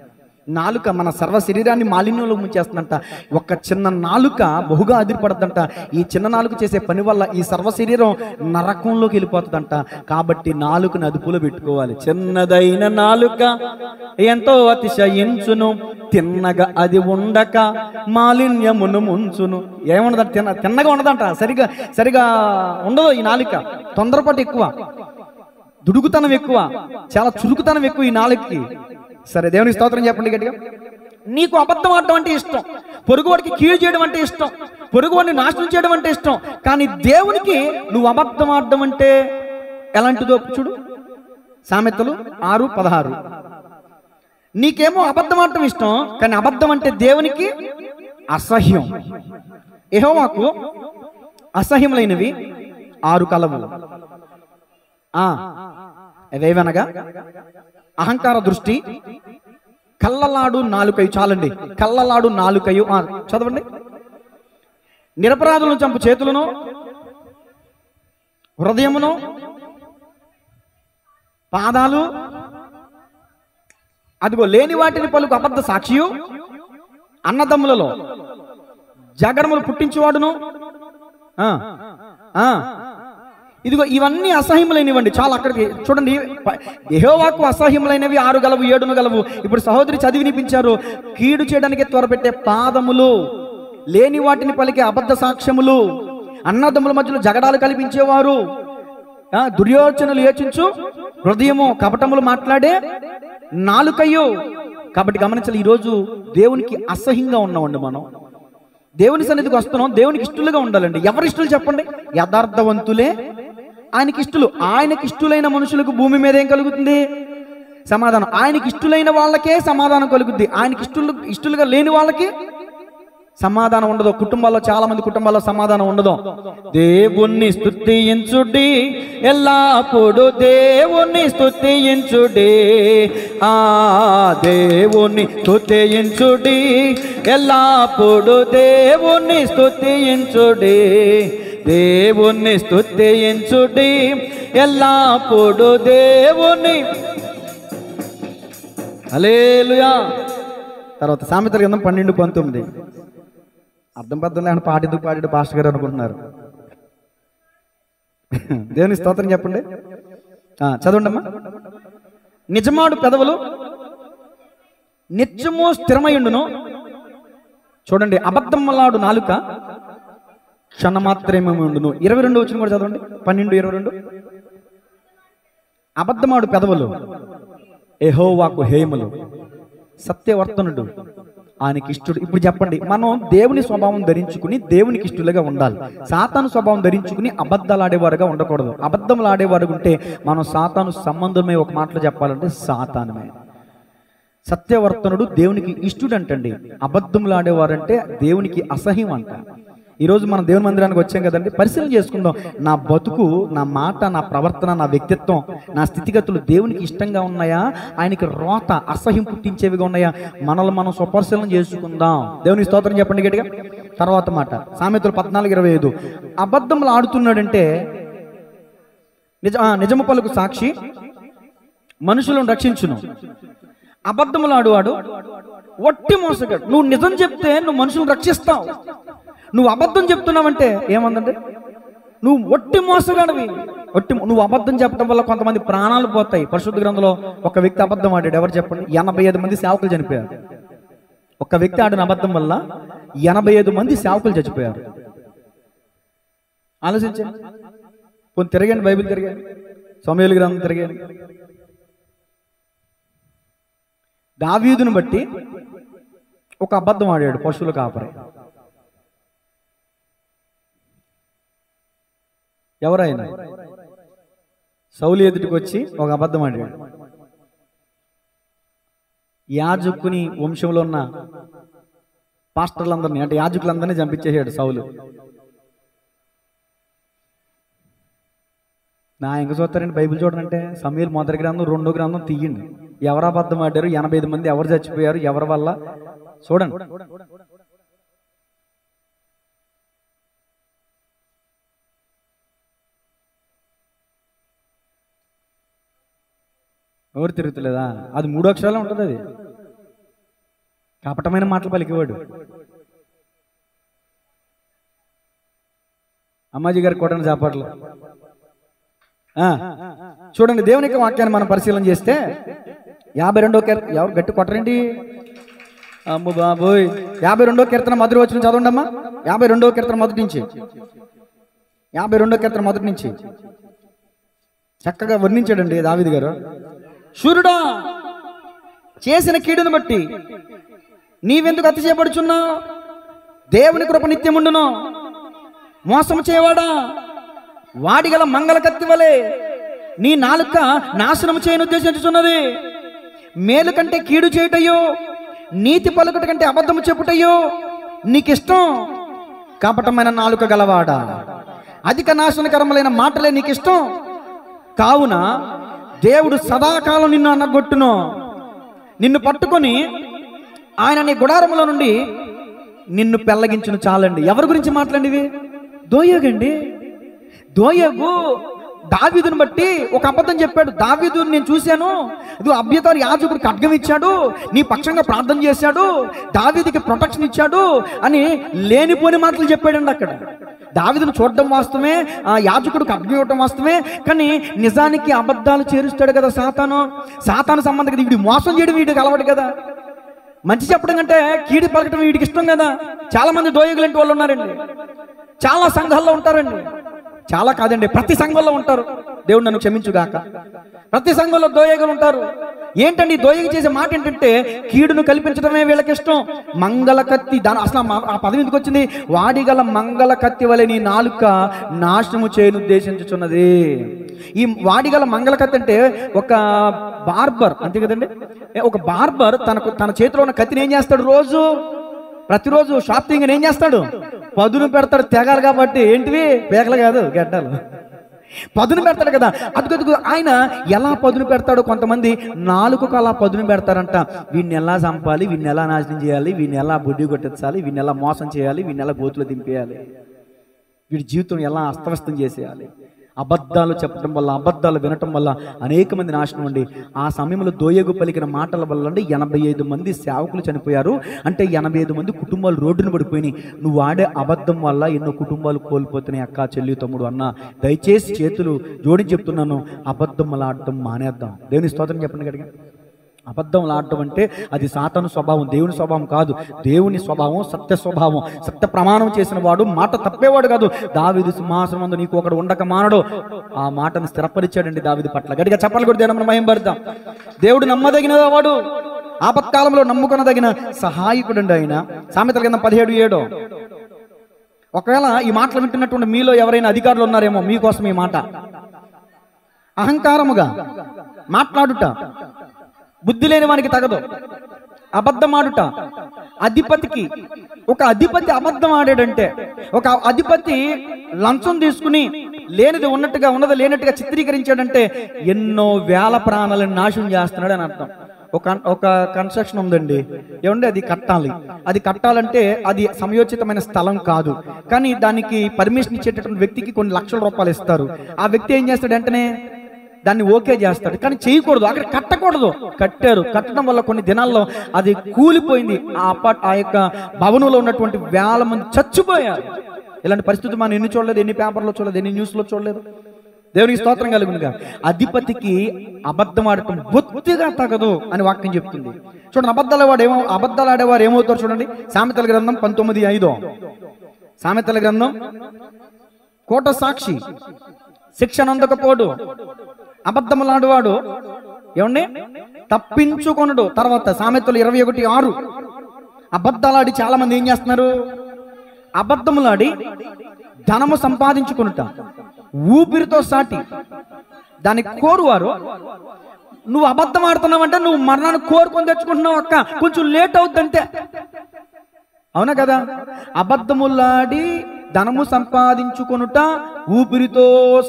నాలుక మన సర్వ శరీరాన్ని మాలిన్యంలో ముంచేస్తుందంట. ఒక చిన్న నాలుక బహుగా అదిరిపడద్దంట. ఈ చిన్న నాలుక చేసే పని వల్ల ఈ సర్వ శరీరం నరకంలోకి వెళ్ళిపోతుందంట. కాబట్టి నాలుకను అదుపులో పెట్టుకోవాలి. చిన్నదైన నాలుక ఎంతో అతిశయించును, తిన్నగా అది ఉండక మాలిన్యమును ముంచును. ఏముండదంట, తిన్నగా ఉండదంట, సరిగా ఉండదు. ఈ నాలుక తొందరపాటు ఎక్కువ, దుడుకుతనం ఎక్కువ, చాలా చురుకుతనం ఎక్కువ ఈ నాలుకకి. సరే, దేవునికి స్తోత్రం చెప్పండి గట్టిగా. నీకు అబద్ధం ఆడటం అంటే ఇష్టం, పొరుగువాడికి కీడు చేయడం అంటే ఇష్టం, పొరుగువాడిని నాశనం చేయడం అంటే ఇష్టం. కానీ దేవునికి నువ్వు అబద్ధం ఆడడం అంటే ఎలాంటిదో చూడు. సామెతలు 6:16. నీకేమో అబద్ధం ఆడటం ఇష్టం, కానీ అబద్ధం అంటే దేవునికి అసహ్యం. యెహోవాకు అసహ్యములైనవి 6 కలవు. అవేవనగా అహంకార దృష్టి, కళ్ళలాడు నాలుకయు. చాలండి, కళ్ళలాడు నాలుకయు. చదవండి. నిరపరాధులను చంపు చేతులను, హృదయమును, పాదాలు, అదిగో లేని వాటిని పలుకు అబద్ధ సాక్షియు, అన్నదమ్ములలో జగడములు పుట్టించేవాడును, ఇదిగో ఇవన్నీ అసహ్యములైనవండి. చాలా అక్కడికి చూడండి. యెహోవాకు అసహ్యములైనవి 6 గలవు 7 గలవు. ఇప్పుడు సహోదరి చదివి వినిపించారు. కీడు చేయడానికి త్వరపెట్టే పాదములు, లేని వాటిని పలికే అబద్ధ సాక్ష్యములు, అన్నదమ్ముల మధ్యలో జగడాలు కల్పించేవారు, దుర్యోచనలు యోచించు హృదయము, కపటములు మాట్లాడే నాలుకయ్యో. కాబట్టి గమనించాలి, ఈరోజు దేవునికి అసహ్యంగా ఉన్నామండి. మనం దేవుని సన్నిధికి వస్తున్నాం, దేవునికి ఇష్టలుగా ఉండాలండి. ఎవరి ఇష్టలు చెప్పండి? యథార్థవంతులే ఆయనకి ఇష్టలు. ఆయనకి ఇష్టలైన మనుషులకు భూమి మీద ఏం కలుగుతుంది? సమాధానం. ఆయనకి ఇష్టలైన వాళ్ళకే సమాధానం కలుగుద్ది. ఆయనకి ఇష్టలుగా లేని వాళ్ళకి సమాధానం ఉండదు. కుటుంబాల్లో చాలా మంది కుటుంబాల్లో సమాధానం ఉండదు. దేవుణ్ణి స్తుతించుడి, ఎల్లప్పుడు దేవుణ్ణి స్తుతించుడి, దేవుణ్ణి స్తుతించుడి, ఎల్లప్పుడు దేవుణ్ణి స్తుతించుడి, దేవుణ్ణి స్తుతించుడి, ఎల్లప్పుడు దేవుణ్ణి. హల్లెలూయా. తర్వాత సామెతల గ్రంథం 12:19. అర్థం పద్ధతి లేని పాటెందుకు పాడాడు పాస్టర్ గారు అనుకుంటున్నారు. దేవుని స్తోత్రం చెప్పండి. చదవండి అమ్మా. నిజమాడు పెదవులు నిత్యము స్థిరమయుండును. చూడండి, అబద్ధములాడు నాలుక క్షణమాత్రమే ఉండును. 22 వచ్చిన కూడా చదవండి. 12:22. అబద్ధమాడు పెదవులు యెహోవాకు హేయములు, సత్యవర్తనుడు ఆయనకి ఇష్టడు. ఇప్పుడు చెప్పండి, మనం దేవుని స్వభావం ధరించుకుని దేవునికి ఇష్టలుగా ఉండాలి. సాతాను స్వభావం ధరించుకుని అబద్ధాలు ఆడేవారుగా ఉండకూడదు. అబద్ధములు ఆడేవారు ఉంటే మనం సాతాను సంబంధమే. ఒక మాటలో చెప్పాలంటే సాతానమే. సత్యవర్తనుడు దేవునికి ఇష్టడు అంటండి. అబద్ధములు ఆడేవారంటే దేవునికి అసహ్యం అంట. ఈరోజు మనం దేవుని మందిరానికి వచ్చాం కదండి. పరిశీలన చేసుకుందాం. నా బతుకు, నా మాట, నా ప్రవర్తన, నా వ్యక్తిత్వం, నా స్థితిగతులు దేవునికి ఇష్టంగా ఉన్నాయా, ఆయనకి రోత అసహ్యం పుట్టించేవిగా ఉన్నాయా? మనల్ని మనం స్వపరిశీలన చేసుకుందాం. దేవునికి స్తోత్రం చెప్పండి గట్టిగా. తర్వాత మాట సామెతలు 14:25. అబద్ధములు ఆడుతున్నాడంటే నిజము పలుకు సాక్షి మనుషులను రక్షించును. అబద్ధములు ఆడువాడు వట్టి మోసగాడు. నువ్వు నిజం చెప్తే నువ్వు మనుషులను రక్షిస్తావు. నువ్వు అబద్ధం చెప్తున్నావంటే ఏమందంటే నువ్వు ఒట్టి మోసగాడివి. నువ్వు అబద్ధం చెప్పడం వల్ల కొంతమంది ప్రాణాలు పోతాయి. పరిశుద్ధ గ్రంథంలో ఒక వ్యక్తి అబద్ధం ఆడాడు. ఎవరు చెప్పండి? 85 మంది సేవకులు చనిపోయారు. ఒక వ్యక్తి ఆడిన అబద్ధం వల్ల 85 మంది సేవకులు చచ్చిపోయారు. ఆలోచించండి. కొన్ని తిరగండి, బైబిల్ తిరగండి, సమూయేలు గ్రంథం తిరగండి. దావీదును బట్టి ఒక అబద్ధం ఆడాడు పశువుల కాపరి. ఎవరైనా సౌలు ఎదుటికి వచ్చి ఒక అబద్ధం ఆడాడు. యాజకుని వంశంలో ఉన్న పాస్టర్లందరినీ, అంటే యాజకులందరినీ చంపించేసాడు సౌలు. నా ఇంక చూస్తారండి బైబిల్ చూడండి. సమూయేలు మొదటి గ్రంథం 2వ గ్రంథం తీయండి. ఎవరు అబద్ధం ఆడారు, 85 మంది ఎవరు చచ్చిపోయారు, ఎవరి వల్ల చూడండి. ఎవరు తిరుగుతలేదా? అది 3 అక్షరాలు ఉంటుంది. అది కపటమైన మాటలు పలికేవాడు. అమ్మాజీ గారికి కొట్టండి చాపట్లు. చూడండి, దేవుని యొక్క వాక్యాన్ని మనం పరిశీలన చేస్తే 52వ కీర్తన. ఎవరు గట్టి కొట్టరండి అమ్మ బాబోయ్. 52వ కీర్తన మొదటి వచనం చదవండి అమ్మా. 52వ కీర్తన మొదటి నుంచి, 52వ కీర్తన మొదటి నుంచి చక్కగా వర్ణించాడండి దావీదు గారు. శూరుడా, చేసిన కీడును బట్టి నీవెందుకు అతిశయపడుచున్నావు? దేవుని కృప నిత్యముండును. మోసము చేయవాడా, వాడిగల మంగళ కత్తి వలె నీ నాలుక నాశనము చేయను ఉద్దేశించుచున్నది. మేలు కంటే కీడు చేయుటయో, నీతి పలుకుట కంటే అబద్ధము చెప్పుటయో నీకిష్టం. కపటమైన నాలుక గలవాడా, అధిక నాశనకరములైన మాటలే నీకిష్టం. కావున దేవుడు సదాకాలం నిన్ను అనగొట్టును. నిన్ను పట్టుకొని ఆయన నీ గుడారముల నుండి నిన్ను పెళ్లగించును. చాలండి. ఎవరి గురించి మాట్లాడివి? దోయగండి. దోయగు దావీదుని బట్టి ఒక అబద్ధం చెప్పాడు. దావీదుని నేను చూశాను, ఇది అబ్యాతారు యాజకుడు ఖడ్గం ఇచ్చాడు, నీ పక్షంగా ప్రార్థన చేశాడు, దావీదుకి ప్రొటెక్షన్ ఇచ్చాడు అని లేనిపోని మాటలు చెప్పాడండి. అక్కడ దావీదును చూడడం వాస్తవమే, ఆ యాజకుడు ఖడ్గం ఇవ్వడం వాస్తవమే, కానీ నిజానికి అబద్ధాలు చేరుస్తాడు కదా సాతాను సంబంధం కదా. వీడి మోసం చేయడం వీడికి అలవాటు కదా. మంచి చెప్పడం కంటే కీడి పలకటం వీడికి ఇష్టం కదా. చాలా మంది దోయగులంటి వాళ్ళు ఉన్నారండి, చాలా సంఘాల్లో ఉంటారండి. చాలా కాదండి, ప్రతి సంఘంలో ఉంటారు. దేవుడు నన్ను క్షమించుగాక. ప్రతి సంఘంలో దోయగులు ఉంటారు. ఏంటండి దోయగు చేసే మాట ఏంటంటే కీడును కల్పించడమే వీళ్ళకి ఇష్టం. మంగళ కత్తి, దాని అసలు ఆ పదం ఎందుకు వచ్చింది? వాడిగల మంగళ కత్తి వలె నీ నాలుక నాశనము చేయను ఉద్దేశించుచున్నది. ఈ వాడిగల మంగళ కత్తి అంటే ఒక బార్బర్, అంతే కదండి. ఒక బార్బర్ తన చేతిలో ఉన్న కత్తిని ఏం చేస్తాడు? ప్రతిరోజు షాపింగ్ ఏం చేస్తాడు? పదును పెడతాడు. తెగాలి కాబట్టి ఏంటివి పేకలు కాదు, గడ్డలు. పదును పెడతాడు కదా. అదుగదుగు ఆయన ఎలా పదును పెడతాడో కొంతమంది నాలుగుకు అలా పదును పెడతారంట. వీడిని ఎలా చంపాలి, వీడిని ఎలా నాశనం చేయాలి, వీడిని ఎలా బొడ్డి కొట్టించాలి, వీడిని ఎలా మోసం చేయాలి, వీడిని ఎలా గోతులు దింపేయాలి, వీడి జీవితం ఎలా అస్తవ్యస్తం చేసేయాలి. అబద్ధాలు చెప్పడం వల్ల, అబద్ధాలు వినటం వల్ల అనేక మంది నాశనం అండి. ఆ సమయంలో దోయగు పలికిన మాటల వల్ల 85 మంది సేవకులు చనిపోయారు. అంటే 85 మంది కుటుంబాలు రోడ్డును పడిపోయినాయి. నువ్వు ఆడే అబద్ధం వల్ల ఎన్నో కుటుంబాలు కోల్పోతున్నాయి. అక్క, చెల్లి, తమ్ముడు, అన్న, దయచేసి చేతులు జోడించి చెప్తున్నాను, అబద్ధం వల్ల ఆడటం మానేద్దాం. దేవుని స్తోత్రం చెప్పండి గట్టిగా. అబద్ధం ఆడటం అంటే అది సాతాను స్వభావం, దేవుని స్వభావం కాదు. దేవుని స్వభావం సత్య స్వభావం. సత్య ప్రమాణం చేసిన వాడు మాట తప్పేవాడు కాదు. దావీదు సింహాసనం ముందు నీకు ఒకడు ఉండక మానడు. ఆ మాటను స్థిరపరిచాడండి దావీదు పట్ల. గట్టిగా చెప్పాలి కూడా దేవుని మహిమ పడతాం. దేవుడు నమ్మదగిన వాడు, ఆపత్కాలంలో నమ్ముకొనదగిన సహాయకుడు అండి ఆయన. సామెతల గ్రంథం 17:7. ఒకవేళ ఈ మాటలు వింటున్నటువంటి మీలో ఎవరైనా అధికారులు ఉన్నారేమో, మీకోసం ఈ మాట. అహంకారముగా మాట్లాడుట బుద్ధి లేని వానికి తగదు. అబద్ధం ఆడుట అధిపతికి. ఒక అధిపతి అబద్ధం ఆడాడంటే, ఒక అధిపతి లంచం తీసుకుని లేనిది ఉన్నట్టుగా, ఉన్నది లేనట్టుగా చిత్రీకరించాడంటే ఎన్నో వేల ప్రాణాలను నాశనం చేస్తున్నాడు అని అర్థం. ఒక కన్స్ట్రక్షన్ ఉందండి, ఏమంటే అది కట్టాలి. అది కట్టాలంటే అది సమయోచితమైన స్థలం కాదు, కానీ దానికి పర్మిషన్ ఇచ్చేటటువంటి వ్యక్తికి కొన్ని లక్షల రూపాయలు ఇస్తారు. ఆ వ్యక్తి ఏం చేస్తాడు? వెంటనే దాన్ని ఓకే చేస్తాడు, కానీ చేయకూడదు, అక్కడ కట్టకూడదు. కట్టారు, కట్టడం వల్ల కొన్ని దినాల్లో అది కూలిపోయింది. ఆ యొక్క భవనంలో ఉన్నటువంటి వేల మంది చచ్చిపోయారు. ఇలాంటి పరిస్థితి మనం ఎన్ని చూడలేదు, ఎన్ని పేపర్లో చూడలేదు, ఎన్ని న్యూస్లో చూడలేదు. దేవునికి స్తోత్రం కలుగునుగా. అధిపతికి అబద్ధం ఆడటం బొత్తిగా తగదు అని వాక్యం చెప్తుంది. చూడండి, అబద్ధాలు ఆడేవారు ఏమవుతారు చూడండి. సామెతల గ్రంథం 19:5. సామెతల గ్రంథం, కోట సాక్షి శిక్షణ అందకపోడు, అబద్ధములాడువాడు ఏమండి తప్పించుకొనడు. తర్వాత సామెతలు 21:6. అబద్ధాలాడి చాలా మంది ఏం చేస్తున్నారు? అబద్ధములాడి ధనము సంపాదించుకొనుట ఊపిరితో సాటి దాన్ని కోరువారు. నువ్వు అబద్ధం ఆడుతున్నావంటే నువ్వు మరణాన్ని కోరుకొని తెచ్చుకుంటున్నావు అక్క, కొంచెం లేట్ అవుద్దంటే. అవునా కదా? అబద్ధములాడి ధనము సంపాదించుకొనుట ఊపిరితో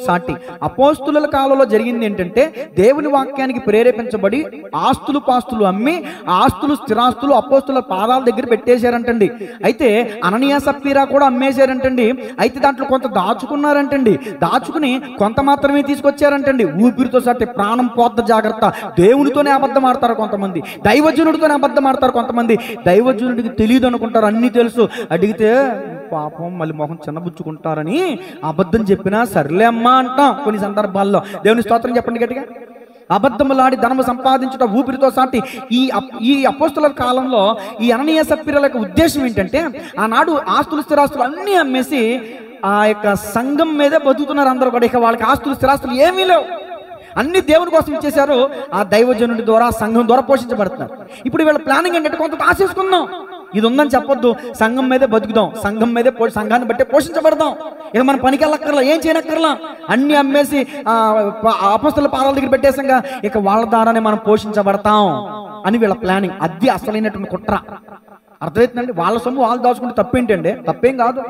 సాటి. అపోస్తుల కాలంలో జరిగింది ఏంటంటే, దేవుని వాక్యానికి ప్రేరేపించబడి ఆస్తులు పాస్తులు అమ్మి, ఆస్తులు స్థిరాస్తులు అపోస్తుల పాదాల దగ్గర పెట్టేశారంటండి. అయితే అననీయ సప్పీరా కూడా అమ్మేశారంటండి. అయితే దాంట్లో కొంత దాచుకున్నారంటండి. దాచుకుని కొంత మాత్రమే తీసుకొచ్చారంటండి. ఊపిరితో సాటి. ప్రాణం పోద్ద, జాగ్రత్త. దేవునితోనే అబద్ధం ఆడతారు కొంతమంది, దైవజనుడితోనే అబద్ధం ఆడతారు కొంతమంది. దైవజనుడికి తెలియదు అనుకుంటారు, అన్ని తెలుసు. అడిగితే పాపం మళ్ళీ మొహం చిన్నబుచ్చుకుంటారని అబద్ధం చెప్పినా సర్లే అమ్మా అంటాం కొన్ని సందర్భాల్లో. దేవుని స్తోత్రం చెప్పండి గట్టిగా. అబద్ధములాడి ధనము సంపాదించుట ఊపిరితో సాటి. ఈ అపోస్తుల కాలంలో ఈ అననీయ సప్పీరాల యొక్క ఉద్దేశం ఏంటంటే, ఆనాడు ఆస్తులు స్థిరాస్తులు అన్నీ అమ్మేసి ఆ యొక్క సంఘం మీదే బతుకుతున్నారు అందరూ కూడా. ఇక వాళ్ళకి ఆస్తులు స్థిరాస్తులు ఏమీ లేవు, అన్ని దేవుని కోసం ఇచ్చేశారు. ఆ దైవజనుడి ద్వారా, సంఘం ద్వారా పోషించబడుతున్నారు. ఇప్పుడు వీళ్ళ ప్లానింగ్ ఏంటంటే, కొంత ఆశిస్తున్నాం, ఇది ఉందని చెప్పొద్దు, సంఘం మీదే బతుకుదాం, సంఘం మీదే సంఘాన్ని బట్టే పోషించబడదాం, ఇక మన పనికి వెళ్ళక్కర్లా, ఏం చేయనక్కర్లా, అన్ని అమ్మేసి అపోస్తల పాదాల దగ్గర పెట్టేసాక ఇక వాళ్ళ ద్వారానే మనం పోషించబడతాం అని వీళ్ళ ప్లానింగ్. అది అసలైనటువంటి కుట్ర. అర్థమవుతుందండి? వాళ్ళ సొమ్ము వాళ్ళు దాచుకుంటే తప్పేంటండి? తప్పేం కాదు.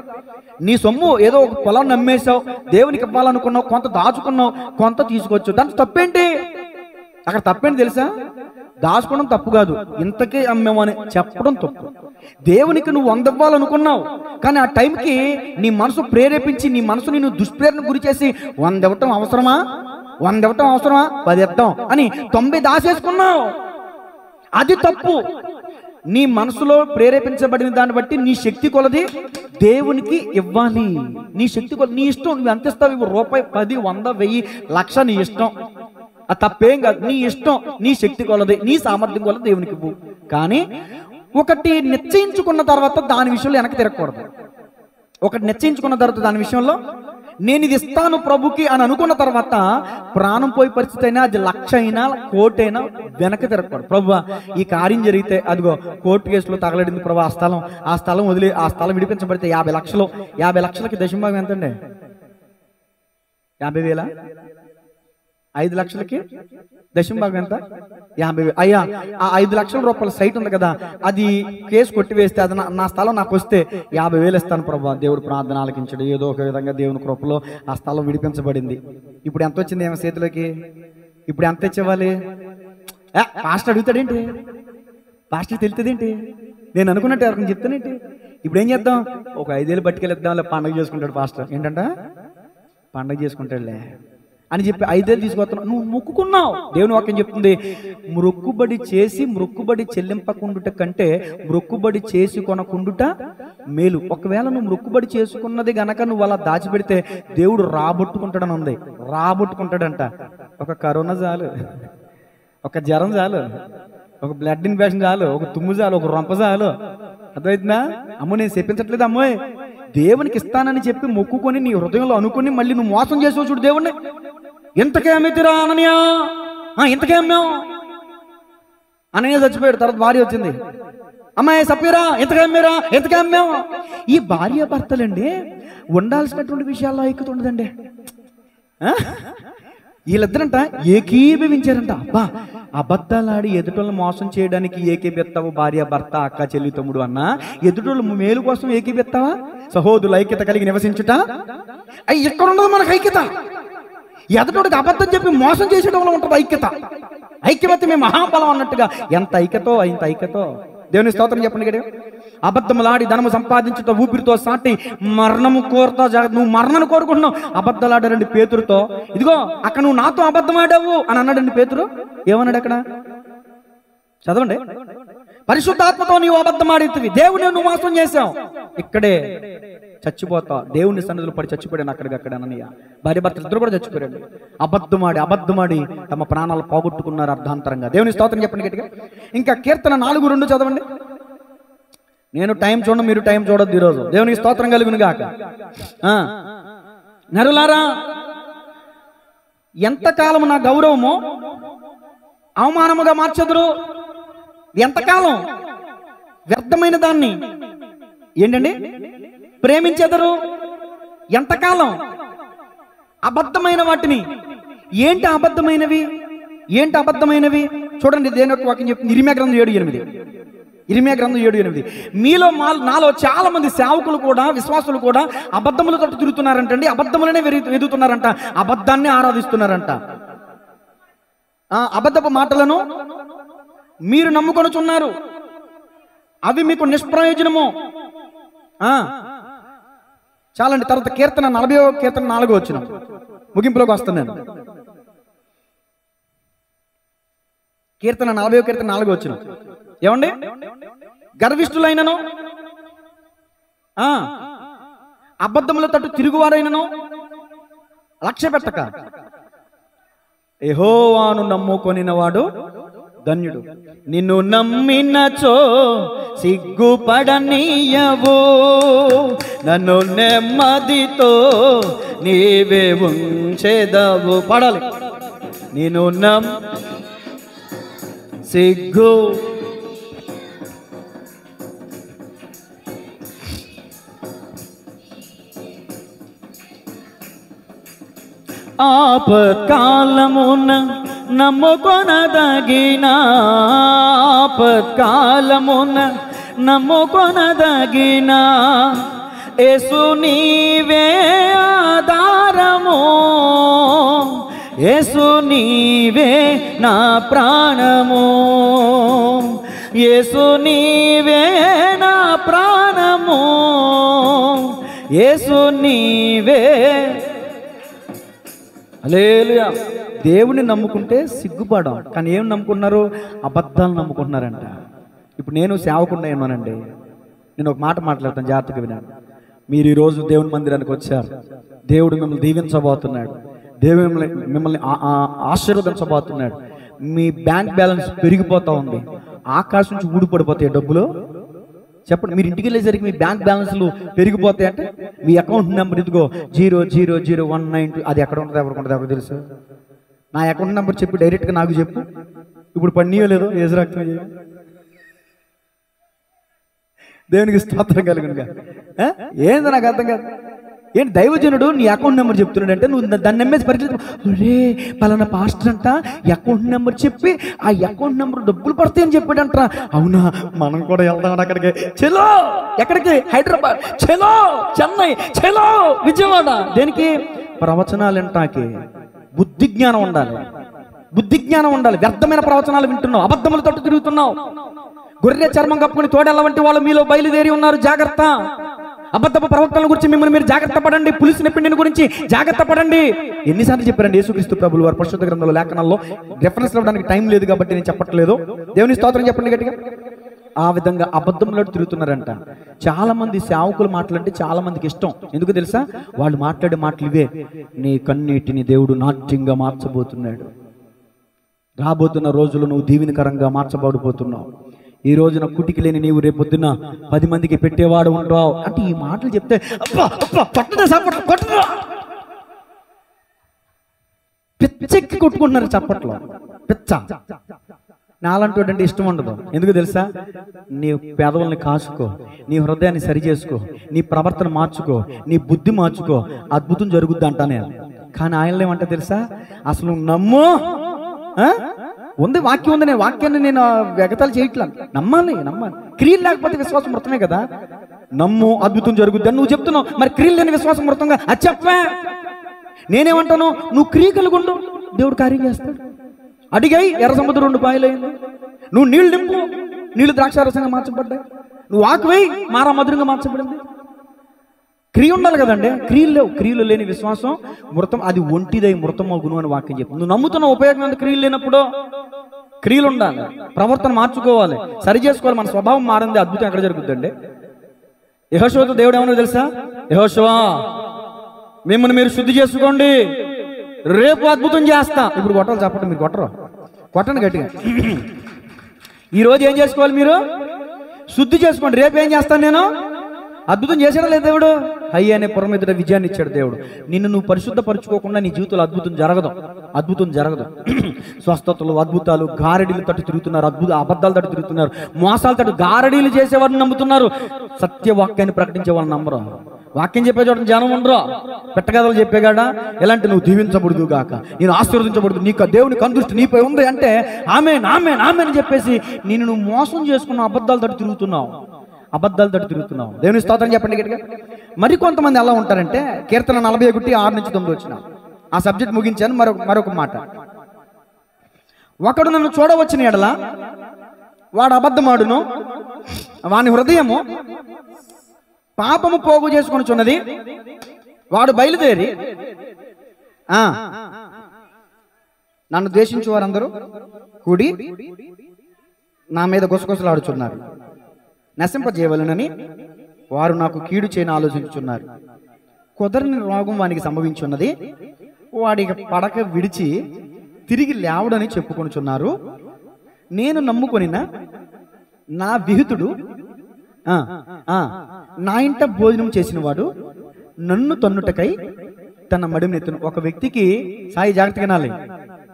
నీ సొమ్ము ఏదో ఒక పొలాన్ని అమ్మేసావు, దేవునికి ఇవ్వాలనుకున్నావు, కొంత దాచుకున్నావు, కొంత తీసుకోవచ్చు, దానికి తప్పేంటి? అక్కడ తప్పేంటి తెలుసా? దాచుకోవడం తప్పు కాదు, ఇంతకే అమ్మాము అని చెప్పడం తప్పు. దేవునికి నువ్వు 100 ఇవ్వాలనుకున్నావు, కానీ ఆ టైంకి నీ మనసు ప్రేరేపించి నీ మనసు నిన్ను దుష్ప్రేరణ గురి చేసి 100 ఇవ్వటం అవసరమా, 100 ఇవ్వటం అవసరమా, 10 ఇద్దాం అని 90 దాచేసుకున్నావు. అది తప్పు. నీ మనసులో ప్రేరేపించబడిన దాన్ని బట్టి నీ శక్తి కొలది దేవునికి ఇవ్వాలి. నీ శక్తి కొలది, నీ ఇష్టం. నువ్వు ఎంత ఇస్తావు ఇవ్వు, రూపాయి, 10, 100, 1000, 1,00,000 నీ ఇష్టం. అది తప్పేం కాదు. నీ ఇష్టం, నీ శక్తి కొలది, నీ సామర్థ్యం కొలది దేవునికి ఇవ్వు. కానీ ఒకటి నిశ్చయించుకున్న తర్వాత దాని విషయంలో వెనక్కి తిరగకూడదు. ఒకటి నిశ్చయించుకున్న తర్వాత దాని విషయంలో నేను ఇది ఇస్తాను ప్రభుకి అని అనుకున్న తర్వాత ప్రాణం పోయే పరిస్థితి అయినా, అది 1,00,000 అయినా, 1,00,00,000 అయినా వెనక్కి తిరగకూడదు. ప్రభు ఈ కార్యం జరిగితే అదిగో కోర్టు కేసులో తగలడింది ప్రభు, ఆ స్థలం వదిలి ఆ స్థలం విడిపించబడితే 50 లక్షలు, 50 లక్షలకి దశంభాగం ఎంతండి? 50,000. 5 లక్షలకి దశంభాగం ఎంత? 50,000. అయ్యా, ఆ 5 లక్షల రూపాయల సైట్ ఉంది కదా, అది కేసు కొట్టివేస్తే అది నా స్థలం నాకు వస్తే 50,000 ఇస్తాను ప్రభా. దేవుడు ప్రార్థన ఆలకించాడు. ఏదో ఒక విధంగా దేవుని కృపలో ఆ స్థలం విడిపించబడింది. ఇప్పుడు ఎంత వచ్చింది ఏమో చేతిలోకి? ఇప్పుడు ఎంత ఇచ్చేవాలి? పాస్టర్ అడుగుతాడేంటి? పాస్టర్ తెలుతుందేంటి? నేను అనుకున్నట్టు ఎవరికైనా చెప్తానేంటి? ఇప్పుడు ఏం చేద్దాం? ఒక 5,000 పట్టుకెళ్ళిద్దాం, లే పండగ చేసుకుంటాడు పాస్టర్. ఏంటంట? పండగ చేసుకుంటాడులే అని చెప్పి 5,000 తీసుకొస్తున్నావు. నువ్వు మొక్కుకున్నావు. దేవుని వాక్యం చెప్తుంది, మొక్కుబడి చేసి మొక్కుబడి చెల్లింపకుండుట కంటే మొక్కుబడి చేసి కొనకుండుట మేలు. ఒకవేళ నువ్వు మొక్కుబడి చేసుకున్నది గనక నువ్వు అలా దాచిపెడితే దేవుడు రాబట్టుకుంటాడని ఉంది. రాబట్టుకుంటాడంట. ఒక కరోనా చాలు, ఒక జ్వరం చాలు, ఒక బ్లడ్ ఇన్ఫెక్షన్ చాలు, ఒక తుమ్ము చాలు, ఒక రొంప చాలు. అర్థమవుతుందా? అమ్మో నేను చెప్పించట్లేదు అమ్మోయ్. దేవునికి ఇస్తానని చెప్పి మొక్కుకొని నీ హృదయంలో అనుకుని మళ్ళీ నువ్వు మోసం చేసావు చూడు దేవుణ్ణి. ఎంతకే అమ్మితిరా అననీయ, ఎంతకే అమ్మావు? అననీయ చచ్చిపోయాడు. తర్వాత భార్య వచ్చింది, అమ్మాయి సప్పీరా ఎంతకే అమ్మారా, ఎంతకే అమ్మావు? ఈ భార్య భర్తలండి ఉండాల్సినటువంటి విషయాల్లో ఐక్యత ఉండదండి. వీళ్ళిద్దరంట ఏకీభవించారంట. అబ్బా, అబద్ధాలాడి ఎదుటోళ్ళని మోసం చేయడానికి ఏకీబెత్తావు భార్య భర్త, అక్క చెల్లి తమ్ముడు అన్న. ఎదుటోళ్ళు మేలు కోసం ఏకీబెత్తావా? సహోదరుల ఐక్యత కలిగి నివసించుట. అయ్యి ఇక్కడ ఉండదు మనకు ఐక్యత. ఎదుటోడికి అబద్ధం చెప్పి మోసం చేసేటంలో ఉంటుంది ఐక్యత. ఐక్యమత్యమే మహాబలం అన్నట్టుగా ఎంత ఐక్యతో, ఇంత ఐక్యతో. దేవుని స్తోత్రం చెప్పండి గడి. అబద్ధములాడి ధనము సంపాదించుట ఊపిరితో సాటి మరణము కోరుతా జాగ్రత్త. నువ్వు మరణాన్ని కోరుకుంటున్నావు. అబద్ధాలాడారండి పేతురుతో. ఇదిగో అక్కడ నువ్వు నాతో అబద్ధం ఆడావు అని అన్నాడండి పేతురు. ఏమన్నాడు అక్కడ? చదవండి. పరిశుద్ధాత్మతో నీవు అబద్ధం ఆడితివి, దేవుని నువ్వు మోసం చేశావు, ఇక్కడే చచ్చిపోతావు. దేవుని సన్నిధిలో పడి చచ్చిపోయాను అక్కడికక్కడ. అననీయ భార్య భర్తలు ఇద్దరు కూడా చచ్చిపోయాడు. అబద్ధమాడి తమ ప్రాణాలు పోగొట్టుకున్నారు అర్ధాంతరంగా. దేవుని స్తోత్రం చెప్పండి గట్టిగా. ఇంకా కీర్తన 4:2 చదవండి. నేను టైం చూడను, మీరు టైం చూడొద్దు ఈరోజు. దేవునికి స్తోత్రం కలుగును గాక. నరులారా, ఎంతకాలం నా గౌరవము అవమానముగా మార్చెదరు? ఎంతకాలం వ్యర్థమైన దాన్ని ఏంటండి ప్రేమించెదరు? ఎంతకాలం అబద్ధమైన వాటిని. ఏంటి అబద్ధమైనవి? ఏంటి అబద్ధమైనవి? చూడండి, దేని యొక్క వాక్యం చెప్తుంది. ఇర్మీయా గ్రంథం 7:8. ఇర్మీయా గ్రంథం 7:8. మీలో నాలో చాలా మంది సేవకులు కూడా, విశ్వాసులు కూడా అబద్ధములతో తిరుగుతున్నారంటండి. అబద్ధములనే వెదుగుతున్నారంట, అబద్ధాన్ని ఆరాధిస్తున్నారంట. అబద్ధపు మాటలను మీరు నమ్ముకొనుచున్నారు, అవి మీకు నిష్ప్రయోజనము. చాలండి. తర్వాత కీర్తన 40వ కీర్తన 4వ వచనం ముగింపులోకి వస్తున్నాను. కీర్తన 40వ కీర్తన 4వ వచనం ఏమండి? గర్విష్ఠులైనను అబద్ధముల తట్టు తిరుగువారైనను లక్ష్య పెట్టక యెహోవాను నమ్ముకొనినవాడు ధన్యుడు. నిన్ను నమ్మినచో సిగ్గుపడనీయవు, నన్ను నెమ్మదితో నీవే ఉంచెదవు. పడాలి. నిన్ను సిగ్గు ఆపత్కాలమున నమ్ముకొనదగిన, ఆపత్కాలమున నమ్ముకొనదగిన యేసు నీవే ఆధారము, యేసు నీవే నా ప్రాణము, యేసు నీవే నా ప్రాణము, యేసు నీవే. హల్లెలూయా. దేవుని నమ్ముకుంటే సిగ్గుపడం, కానీ ఏం నమ్ముకున్నారు? అబద్ధాలు నమ్ముకుంటున్నారంట. ఇప్పుడు నేను సేవకుండా ఏమన్నానండి, నేను ఒక మాట మాట్లాడతాను, జాగ్రత్తగా వినాను. మీరు ఈరోజు దేవుని మందిరానికి వచ్చారు, దేవుడు మిమ్మల్ని దీవించబోతున్నాడు, దేవుడు మిమ్మల్ని ఆశీర్వదించబోతున్నాడు. మీ బ్యాంక్ బ్యాలెన్స్ పెరిగిపోతూ ఉంది, ఆకాశం నుంచి ఊడిపడిపోతాయి డబ్బులు. చెప్పండి, మీరు ఇంటికి వెళ్ళేసరికి మీ బ్యాంక్ బ్యాలెన్స్లు పెరిగిపోతాయి అంటే మీ అకౌంట్ నెంబర్ ఇదిగో 000192, అది ఎక్కడ ఉంటుంది, ఎవరికి ఉంటుంది, ఎవరికి తెలుసు? నా అకౌంట్ నెంబర్ చెప్పి డైరెక్ట్గా నాకు చెప్పు. ఇప్పుడు పన్నీయో లేదో ఏజరాక్తం చేయ. దేవునికి స్తోత్రం కలుగునుగా. ఏంది నాకు అర్థం కాదు. ఏంటి దైవజనుడు నీ అకౌంట్ నెంబర్ చెప్తున్నాడు అంటే నువ్వు దాన్ని నమ్మేసి పరిచయం, పలానా పాస్టర్ అంట అకౌంట్ నెంబర్ చెప్పి ఆ అకౌంట్ నెంబర్ డబ్బులు పడతాయని చెప్పాడంట. అవునా, మనం కూడా వెళ్దాం అక్కడికి. చలో, ఎక్కడికి? హైదరాబాద్. చలో, చెన్నై. చలో, విజయవాడ. దేనికి? ప్రవచనాలు వింటాకి. బుద్ధి జ్ఞానం ఉండాలి, బుద్ధి జ్ఞానం ఉండాలి. వ్యర్థమైన ప్రవచనాలు వింటున్నావు, అబద్ధముల తట్టు తిరుగుతున్నావు. గొర్రె చర్మం కప్పుకుని తోడెళ్ళ వంటి వాళ్ళు మీలో బయలుదేరి ఉన్నారు, జాగ్రత్త. అబద్ధపు ప్రవక్తల గురించి మిమ్మల్ని మీరు జాగ్రత్త పడండి, పులిసిన పిండిని గురించి జాగ్రత్త పడండి. ఎన్నిసార్లు చెప్పారండి యేసుక్రీస్తు ప్రభులు వారు పరిశుద్ధ గ్రంథంలో, లేఖనాల్లో రెఫరెన్స్ ఇవ్వడానికి టైం లేదు కాబట్టి నేను చెప్పట్లేదు. దేవుని స్తోత్రం చెప్పండి గట్టిగా. ఆ విధంగా అబద్ధంలో తిరుగుతున్నారంట. చాలా మంది సేవకులు మాటలంటే చాలా మందికి ఇష్టం. ఎందుకు తెలుసా? వాళ్ళు మాట్లాడే మాటలు ఇవే: నీ కన్నీటిని దేవుడు నాట్యంగా మార్చబోతున్నాడు, రాబోతున్న రోజులు నువ్వు దీవెనకరంగా మార్చబడిపోతున్నావు, ఈ రోజున కుటికి లేని నీవు రేపొద్దున 10 మందికి పెట్టేవాడు ఉంటావు అంటే ఈ మాటలు చెప్తే పిచ్చెక్కి కొట్టుకుంటున్నారు చప్పట్లో. పిచ్చ నాలంటూ అంటే ఇష్టం ఉండదు. ఎందుకు తెలుసా? నీ పేదవాళ్ళని కాసుకో, నీ హృదయాన్ని సరి చేసుకో, నీ ప్రవర్తన మార్చుకో, నీ బుద్ధి మార్చుకో, అద్భుతం జరుగుద్ది అంటానే. కానీ ఆయన ఏమంటా తెలుసా? అసలు నమ్ము, ఉంది వాక్యం ఉంది, నేను వాక్యాన్ని నేను ఎగతాలు చేయట్లా. నమ్మాలి, నమ్మాలి. క్రియలు లేకపోతే విశ్వాసం మృతమే కదా. నమ్ము, అద్భుతం జరుగుద్ది అని నువ్వు చెప్తున్నావు, మరి క్రియలు లేని విశ్వాసం మృతంగా అది చెప్పే. నేనేమంటాను? నువ్వు క్రియ కలుగుండు, దేవుడు కార్యం చేస్తాడు. అడిగాయి, ఎర్ర సముద్రం 2 పాయలైంది. నువ్వు నీళ్ళు నింపు, నీళ్లు ద్రాక్షారసంగా మార్చబడ్డాయి. నువ్వు ఆకువేయి, మారా మధురంగా మార్చబడింది. క్రియ ఉండాలి కదండి. క్రియలు లేవు, క్రియలు లేని విశ్వాసం మృతం, అది ఒంటిదై మృతమగును అని వాక్యం చెప్తుంది. నువ్వు నమ్ముతున్న ఉపయోగం అంత క్రియలు లేనప్పుడు. క్రియలు ఉండాలి, ప్రవర్తన మార్చుకోవాలి, సరి చేసుకోవాలి, మన స్వభావం మారింది. అద్భుతం ఎక్కడ జరుగుతుందండి? యెహోషువతో దేవుడు ఏమన్నా తెలుసా? యెహోషువా, మిమ్మల్ని మీరు శుద్ధి చేసుకోండి, రేపు అద్భుతం చేస్తా. ఇప్పుడు కొట్టాలి, చెప్పండి. మీరు కొట్టరు, కొట్టండి గట్టిగా. ఈరోజు ఏం చేసుకోవాలి? మీరు శుద్ధి చేసుకోండి, రేపు ఏం చేస్తాను నేను? అద్భుతం చేసాడా లేదు దేవుడు? హయ్య అనే పురం ఎదుట విజయాన్ని ఇచ్చాడు దేవుడు. నిన్ను నువ్వు పరిశుద్ధపరచుకోకుండా నీ జీవితంలో అద్భుతం జరగదు, అద్భుతం జరగదు. స్వస్థతలు, అద్భుతాలు, గారడీలు తట్టు తిరుగుతున్నారు, అబద్ధాలు తట్టు తిరుగుతున్నారు, మోసాలు తట్టు గారడీలు చేసేవాడిని నమ్ముతున్నారు, సత్యవాక్యాన్ని ప్రకటించే వాళ్ళని నమ్మరు. వాక్యం చెప్పే చోట జనం ఉండరు, పెట్టగదలు చెప్పేగాడా ఇలాంటి నువ్వు దీవించబడదు గాక, నేను ఆశీర్వదించబడదు, నీకు దేవుని కందృష్టి నీపై ఉంది అంటే ఆమెన్ ఆమెన్ ఆమెన్ అని చెప్పేసి నేను నువ్వు మోసం చేసుకున్న అబద్ధాలు తట్టు తిరుగుతున్నావు, అబద్ధాలు తట్టు తిరుగుతున్నావు. దేవుని స్తోత్రం చెప్పండి గట్టిగా. మరి కొంతమంది ఎలా ఉంటారంటే, కీర్తన 41:6-9 వచ్చిన ఆ సబ్జెక్ట్ ముగించాను. మరొక మాట, ఒకడు నన్ను చూడవచ్చిన ఎడల వాడు అబద్ధమాడును, వాని హృదయము పాపము పోగు చేసుకొనుచున్నది, వాడు బయలుదేరి నన్ను ద్వేషించు వారందరూ కూడి నా మీద గుసగుసలాడుచున్నారు, నశింపజేయవలనని వారు నాకు కీడు చేయని ఆలోచించుచున్నారు. కుదరని రోగం వానికి సంభవించున్నది, వాడికి పడక విడిచి తిరిగి లేవడని చెప్పుకొనుచున్నారు. నేను నమ్ముకొనిన నా విహితుడు నా ఇంట భోజనం చేసిన వాడు నన్ను తన్నుటకై తన మడిమెత్తును. ఒక వ్యక్తికి, సాయి జాగ్రత్తగా వినాలి,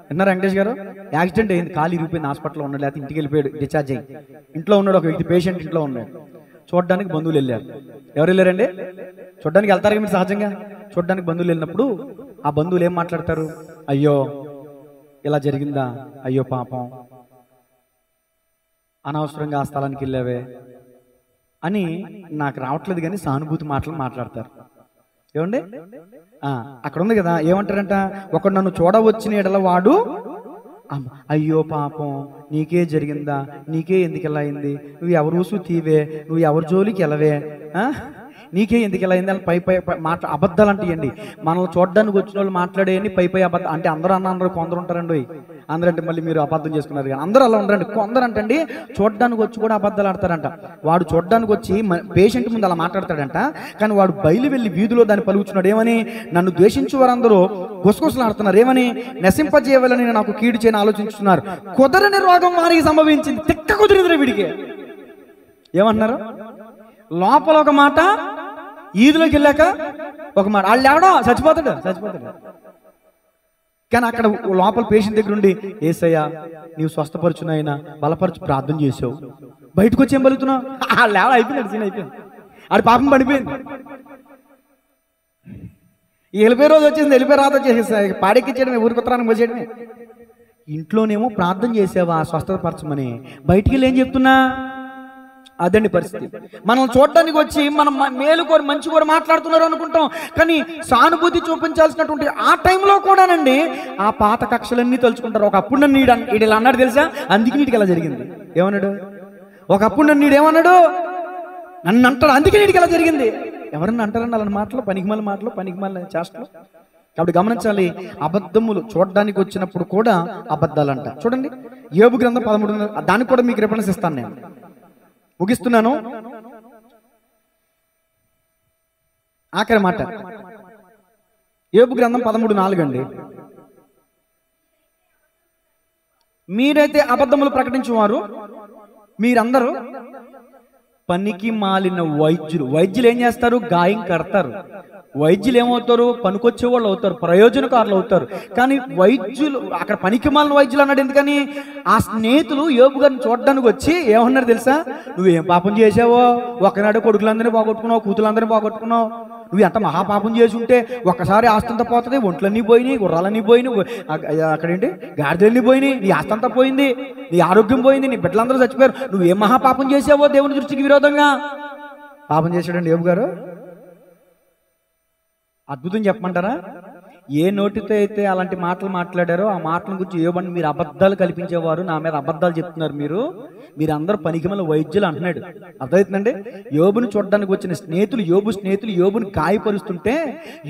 విన్నారా వెంకటేష్ గారు? యాక్సిడెంట్ అయింది, కాలు ఇరిగిపోయింది, హాస్పిటల్లో ఉన్నాడు, లేకపోతే ఇంటికి వెళ్ళిపోయాడు, డిశ్చార్జ్ అయ్యి. ఇంట్లో ఉన్నాడు ఒక వ్యక్తి, పేషెంట్ ఇంట్లో ఉన్నాడు. చూడడానికి బంధువులు వెళ్ళారు. ఎవరు వెళ్ళారండి? చూడడానికి వెళ్తారు మీరు సహజంగా. చూడడానికి బంధువులు వెళ్ళినప్పుడు ఆ బంధువులు ఏం మాట్లాడతారు? అయ్యో ఇలా జరిగిందా, అయ్యో పాపం, అనవసరంగా ఆ స్థలానికి వెళ్ళావే అని నాకు రావట్లేదు కానీ సానుభూతి మాటలు మాట్లాడతారు. ఏమండి? అక్కడ ఉంది కదా, ఏమంటారంట, ఒకడు నన్ను చూడవచ్చిన ఎడల వాడు అయ్యో పాపం నీకే జరిగిందా, నీకే ఎందుకు ఇలా అయింది, నువ్వు ఎవరు ఊసు తీవే, నువ్వు ఎవరి జోలికి వెళ్ళవే, నీకే ఎందుకు ఇలా అయింది అని పై అబద్ధాలు అంటాయండి. మనల్ని చూడడానికి వచ్చిన వాళ్ళు మాట్లాడేయని పై అబద్ధం అంటే అందరూ అందరూ కొందరు ఉంటారండి. అందరూ అంటే మళ్ళీ మీరు అబద్ధం చేసుకున్నారు కానీ అందరూ అలా ఉండరండి. కొందరు అంటండి చూడడానికి వచ్చి కూడా అబద్ధాలు ఆడతారంట. వాడు చూడడానికి వచ్చి పేషెంట్ ముందు అలా మాట్లాడతాడంట, కానీ వాడు బయలు వెళ్ళి వీధిలో దాన్ని పలుకుతున్నాడు. ఏమని? నన్ను ద్వేషించే వారందరూ గుసగుసలు ఆడుతున్నారు. ఏమని? నశింపజేయాలని నాకు కీడు చేయని ఆలోచించుతున్నారు. కుదరని రోగం వారికి సంభవించింది. తిక్క కుదిరింది వీడికి. ఏమన్నారు? లోపల ఒక మాట, ఈదులోకి వెళ్ళాక ఒక మాట. వాళ్ళు ఎవడో చచ్చిపోతాడు. కానీ అక్కడ లోపల పేషెంట్ దగ్గర ఉండి, యేసయ్యా నీవు స్వస్థపరచునైనా బలపరచు ప్రార్థన చేసావు, బయటకు వచ్చి ఏం బలుగుతున్నావు? వాళ్ళు ఎవడో అయిపోయింది, సీన్ అయిపోయింది, ఆడి పాపం పడిపోయింది. వెళ్ళిపోయే రోజు వచ్చింది, వెళ్ళిపోయే రాత వచ్చేసి పాడెక్కించడమే, ఊరికి ఉత్తరానికి వచ్చేయడమే. ఇంట్లోనేమో ప్రార్థన చేసావా స్వస్థపరచమని, బయటికి వెళ్ళి ఏం చెప్తున్నా? అదండి పరిస్థితి. మనం చూడడానికి వచ్చి మనం మేలు కోరి మంచి కోరి మాట్లాడుతున్నారు అనుకుంటాం, కానీ సానుభూతి చూపించాల్సినటువంటి ఆ టైంలో కూడానండి ఆ పాత కక్షలన్నీ తలుచుకుంటారు. ఒకప్పుడు నన్ను ఈడు ఇలా అన్నాడు తెలుసా, అందుకే నీటికి ఇలా జరిగింది. ఏమన్నాడు? ఒకప్పుడు నన్ను ఈడేమన్నాడు, నన్ను అంటాడు, అందుకే నీటికి ఇలా జరిగింది. ఎవరన్నా అంటారండి అలాంటి మాటలు, పనికిమాల చేష్టలు. కాబట్టి గమనించాలి, అబద్ధములు చూడడానికి వచ్చినప్పుడు కూడా అబద్ధాలు అంట. చూడండి యోబు గ్రంథం 13, దానికి కూడా మీకు రిఫరెన్స్ ఇస్తాను, నేను ముగిస్తున్నాను. ఆఖరి మాట యోబు గ్రంథం 13:4 అండి. మీరైతే అబద్ధములు ప్రకటించేవారు, మీరందరూ పనికి మాలిన వైద్యులు ఏం చేస్తారు? గాయం కడతారు. వైద్యులు ఏమవుతారు? పనికొచ్చే వాళ్ళు అవుతారు, ప్రయోజనకారులు అవుతారు. కానీ వైద్యులు అక్కడ పనికి మాలిన వైద్యులు అన్నాడు. ఎందుకని? ఆ స్నేహితులు యోబు గారిని చూడడానికి వచ్చి ఏమన్నారు తెలుసా? నువ్వేం పాపం చేసావో, ఒకనాడు కొడుకులందరినీ పోగొట్టుకున్నావు, కూతులందరినీ పోగొట్టుకున్నావు, నువ్వు ఎంత మహాపాపం చేసి ఉంటే ఒక్కసారి ఆస్తంతా పోతుంది, ఒంట్లన్నీ పోయినాయి, గుర్రాలన్నీ పోయినాయి, అక్కడేంటి గాడిదలన్నీ పోయినాయి, నీ ఆస్తంతా పోయింది, నీ ఆరోగ్యం పోయింది, నీ బిడ్డలందరూ చచ్చిపోయారు, నువ్వేం మహాపాపం చేసావో దేవుని దృష్టికి విరోధంగా. పాపం చేశాడండి యోబు గారు. అద్భుతం చెప్పమంటారా? ఏ నోటితో అయితే అలాంటి మాటలు మాట్లాడారో ఆ మాటల గురించి యోబుని మీరు అబద్ధాలు కల్పించేవారు, నా మీద అబద్ధాలు చెప్తున్నారు, మీరందరూ పనికిమాలిన వైద్యులు అంటున్నాడు. అర్థమవుతుందండి? యోబుని చూడడానికి వచ్చిన స్నేహితులు యోబుని గాయపరుస్తుంటే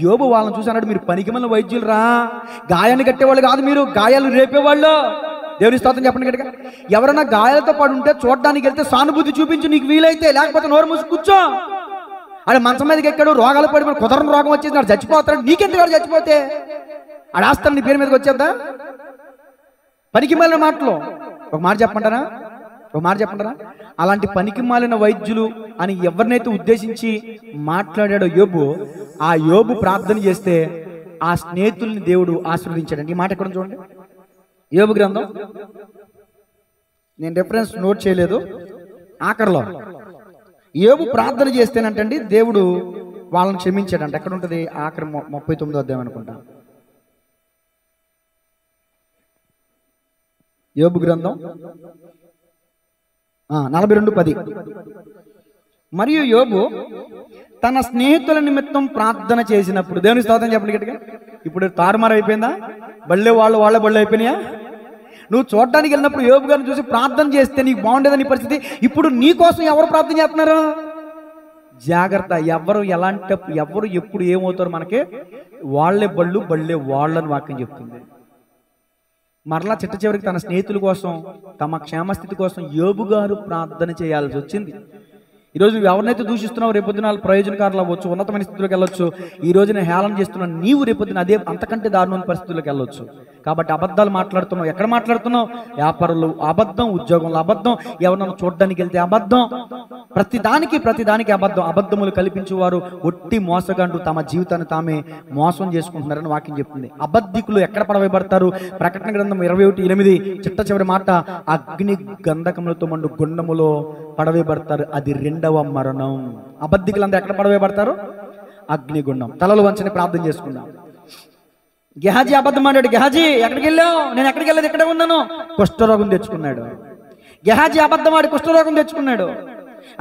యోబు వాళ్ళని చూసి అన్నాడు, మీరు పనికిమాలిన వైద్యులు రా, గాయాన్ని కట్టేవాళ్ళు కాదు, మీరు గాయాలు రేపేవాళ్ళు. దేవుని స్తోత్రం చెప్పండి గట్టిగా. ఎవరైనా గాయాలతో పడుంటే చూడడానికి వెళ్తే సానుభూతి చూపించు నీకు వీలైతే, లేకపోతే నోరు మూసి కూర్చో. ఆడ మంచం మీదకి ఎక్కాడు, రోగాలు పడి కుదరని రోగం వచ్చేసి నాడు చచ్చిపోతాడు, నీకెందుకు వాడు చచ్చిపోతే? ఆడాస్తాను నీ పేరు మీదకి వచ్చేద్దా? పనికి మాలిన మాటలు. ఒక మాట చెప్పంటారా? అలాంటి పనికి మాలిన వైద్యులు అని ఎవరినైతే ఉద్దేశించి మాట్లాడాడో యోబు, ఆ యోబు ప్రార్థన చేస్తే ఆ స్నేహితుల్ని దేవుడు ఆశీర్వదించాడండి. ఈ మాట ఎక్కడ చూడండి, యోబు గ్రంథం, నేను రెఫరెన్స్ నోట్ చేయలేదు, ఆఖరిలో యోబు ప్రార్థన చేస్తేనంటండి దేవుడు వాళ్ళని క్షమించాడంట. ఎక్కడ ఉంటుంది? ఆఖరి 39వ అధ్యాయం అనుకుంటా. యోబు గ్రంథం 42:10. మరియు యోబు తన స్నేహితుల నిమిత్తం ప్రార్థన చేసినప్పుడు, దేవుని స్తోత్రం చెప్పండి గట్టిగా. ఇప్పుడు తారుమారు అయిపోయిందా? వాళ్ళ బళ్ళు అయిపోయినాయా? నువ్వు చూడటానికి వెళ్ళినప్పుడు యోబు గారిని చూసి ప్రార్థన చేస్తే నీకు బాగుండేదని పరిస్థితి. ఇప్పుడు నీ కోసం ఎవరు ప్రార్థన చేస్తున్నారు? జాగ్రత్త. ఎవరు ఎప్పుడు ఏమవుతారు మనకి? వాళ్ళే బళ్ళే వాళ్ళని వాక్యం చెప్తుంది. మరలా చిట్ట చివరికి తన స్నేహితుల కోసం, తమ క్షేమస్థితి కోసం యోబు గారు ప్రార్థన చేయాల్సి వచ్చింది. ఈరోజు నువ్వు ఎవరినైతే దూషిస్తున్నావు రేపొద్దున ప్రయోజనకారులు అవ్వచ్చు, ఉన్నతమైన స్థితిలోకి వెళ్ళొచ్చు. ఈ రోజున హేళన చేస్తున్నావు, నీవు రేపొద్దున అదే అంతకంటే దారుణమైన పరిస్థితుల్లోకి వెళ్ళొచ్చు. కాబట్టి అబద్ధాలు మాట్లాడుతున్నావు. ఎక్కడ మాట్లాడుతున్నావు? వ్యాపారంలో అబద్ధం, ఉద్యోగంలో అబద్ధం, ఎవరినైనా చూడడానికి వెళ్తే అబద్ధం, ప్రతిదానికి అబద్ధములు కల్పించేవారు ఒట్టి మోసగాండు తమ జీవితాన్ని తామే మోసం చేసుకుంటున్నారని వాక్యం చెప్తుంది. అబద్ధికులు ఎక్కడ పడవేయబడతారు? ప్రకటన గ్రంథం 21:8 చిట్ట చివరి మాట, అగ్ని గంధకములతో మండు గుండములో పడవేయబడతారు, అది 2వ మరణం. అబద్ధికులంతా ఎక్కడ పడవేయబడతారు? అగ్నిగుండం. తలలు వంచని ప్రార్థన చేసుకున్నాం. గెహాజీ అబద్ధం ఆడాడు. గెహాజీ ఎక్కడికి వెళ్ళావు? నేను ఎక్కడికి వెళ్ళలేదు, ఇక్కడే ఉన్నాను. కుష్ఠరోగం తెచ్చుకున్నాడు. గెహాజీ అబద్ధం ఆడి కుష్ఠరోగం తెచ్చుకున్నాడు.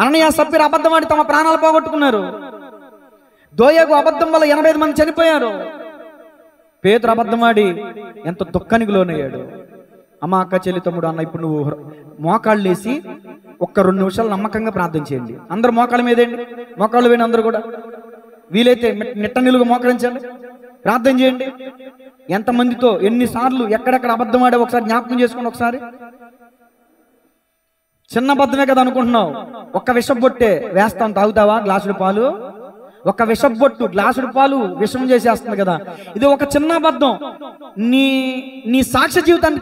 అననీయ సప్పీరు అబద్ధం ఆడి తమ ప్రాణాలు పోగొట్టుకున్నారు. దోయగు అబద్ధం వల్ల 85 మంది చనిపోయారు. పేతురు అబద్ధమాడి ఎంత దుఃఖానికి లోనయ్యాడు. అమ్మ, అక్క, చెల్లి, తమ్ముడు, అన్న, ఇప్పుడు నువ్వు మోకాళ్ళు వేసి ఒక్క 2 నిమిషాలు నమ్మకంగా ప్రార్థన చేయండి. అందరు మోకాళ్ళ మీదేండి, మోకాళ్ళు వేయండి. అందరూ కూడా వీలైతే నిట్ట నిలుగు మోకరించండి, ప్రార్థన చేయండి. ఎంతమందితో ఎన్నిసార్లు ఎక్కడెక్కడ అబద్ధం ఆడే ఒకసారి జ్ఞాపకం చేసుకోండి. ఒకసారి చిన్న అబద్ధమే కదా అనుకుంటున్నావు. ఒక్క విషబొట్టే వేస్తాం, తాగుతావా గ్లాసుడు పాలు? ఒక విషబొట్టు గ్లాసుడు పాలు విషం చేసేస్తుంది కదా. ఇది ఒక చిన్న అబద్ధం నీ సాక్ష్య జీవితాన్ని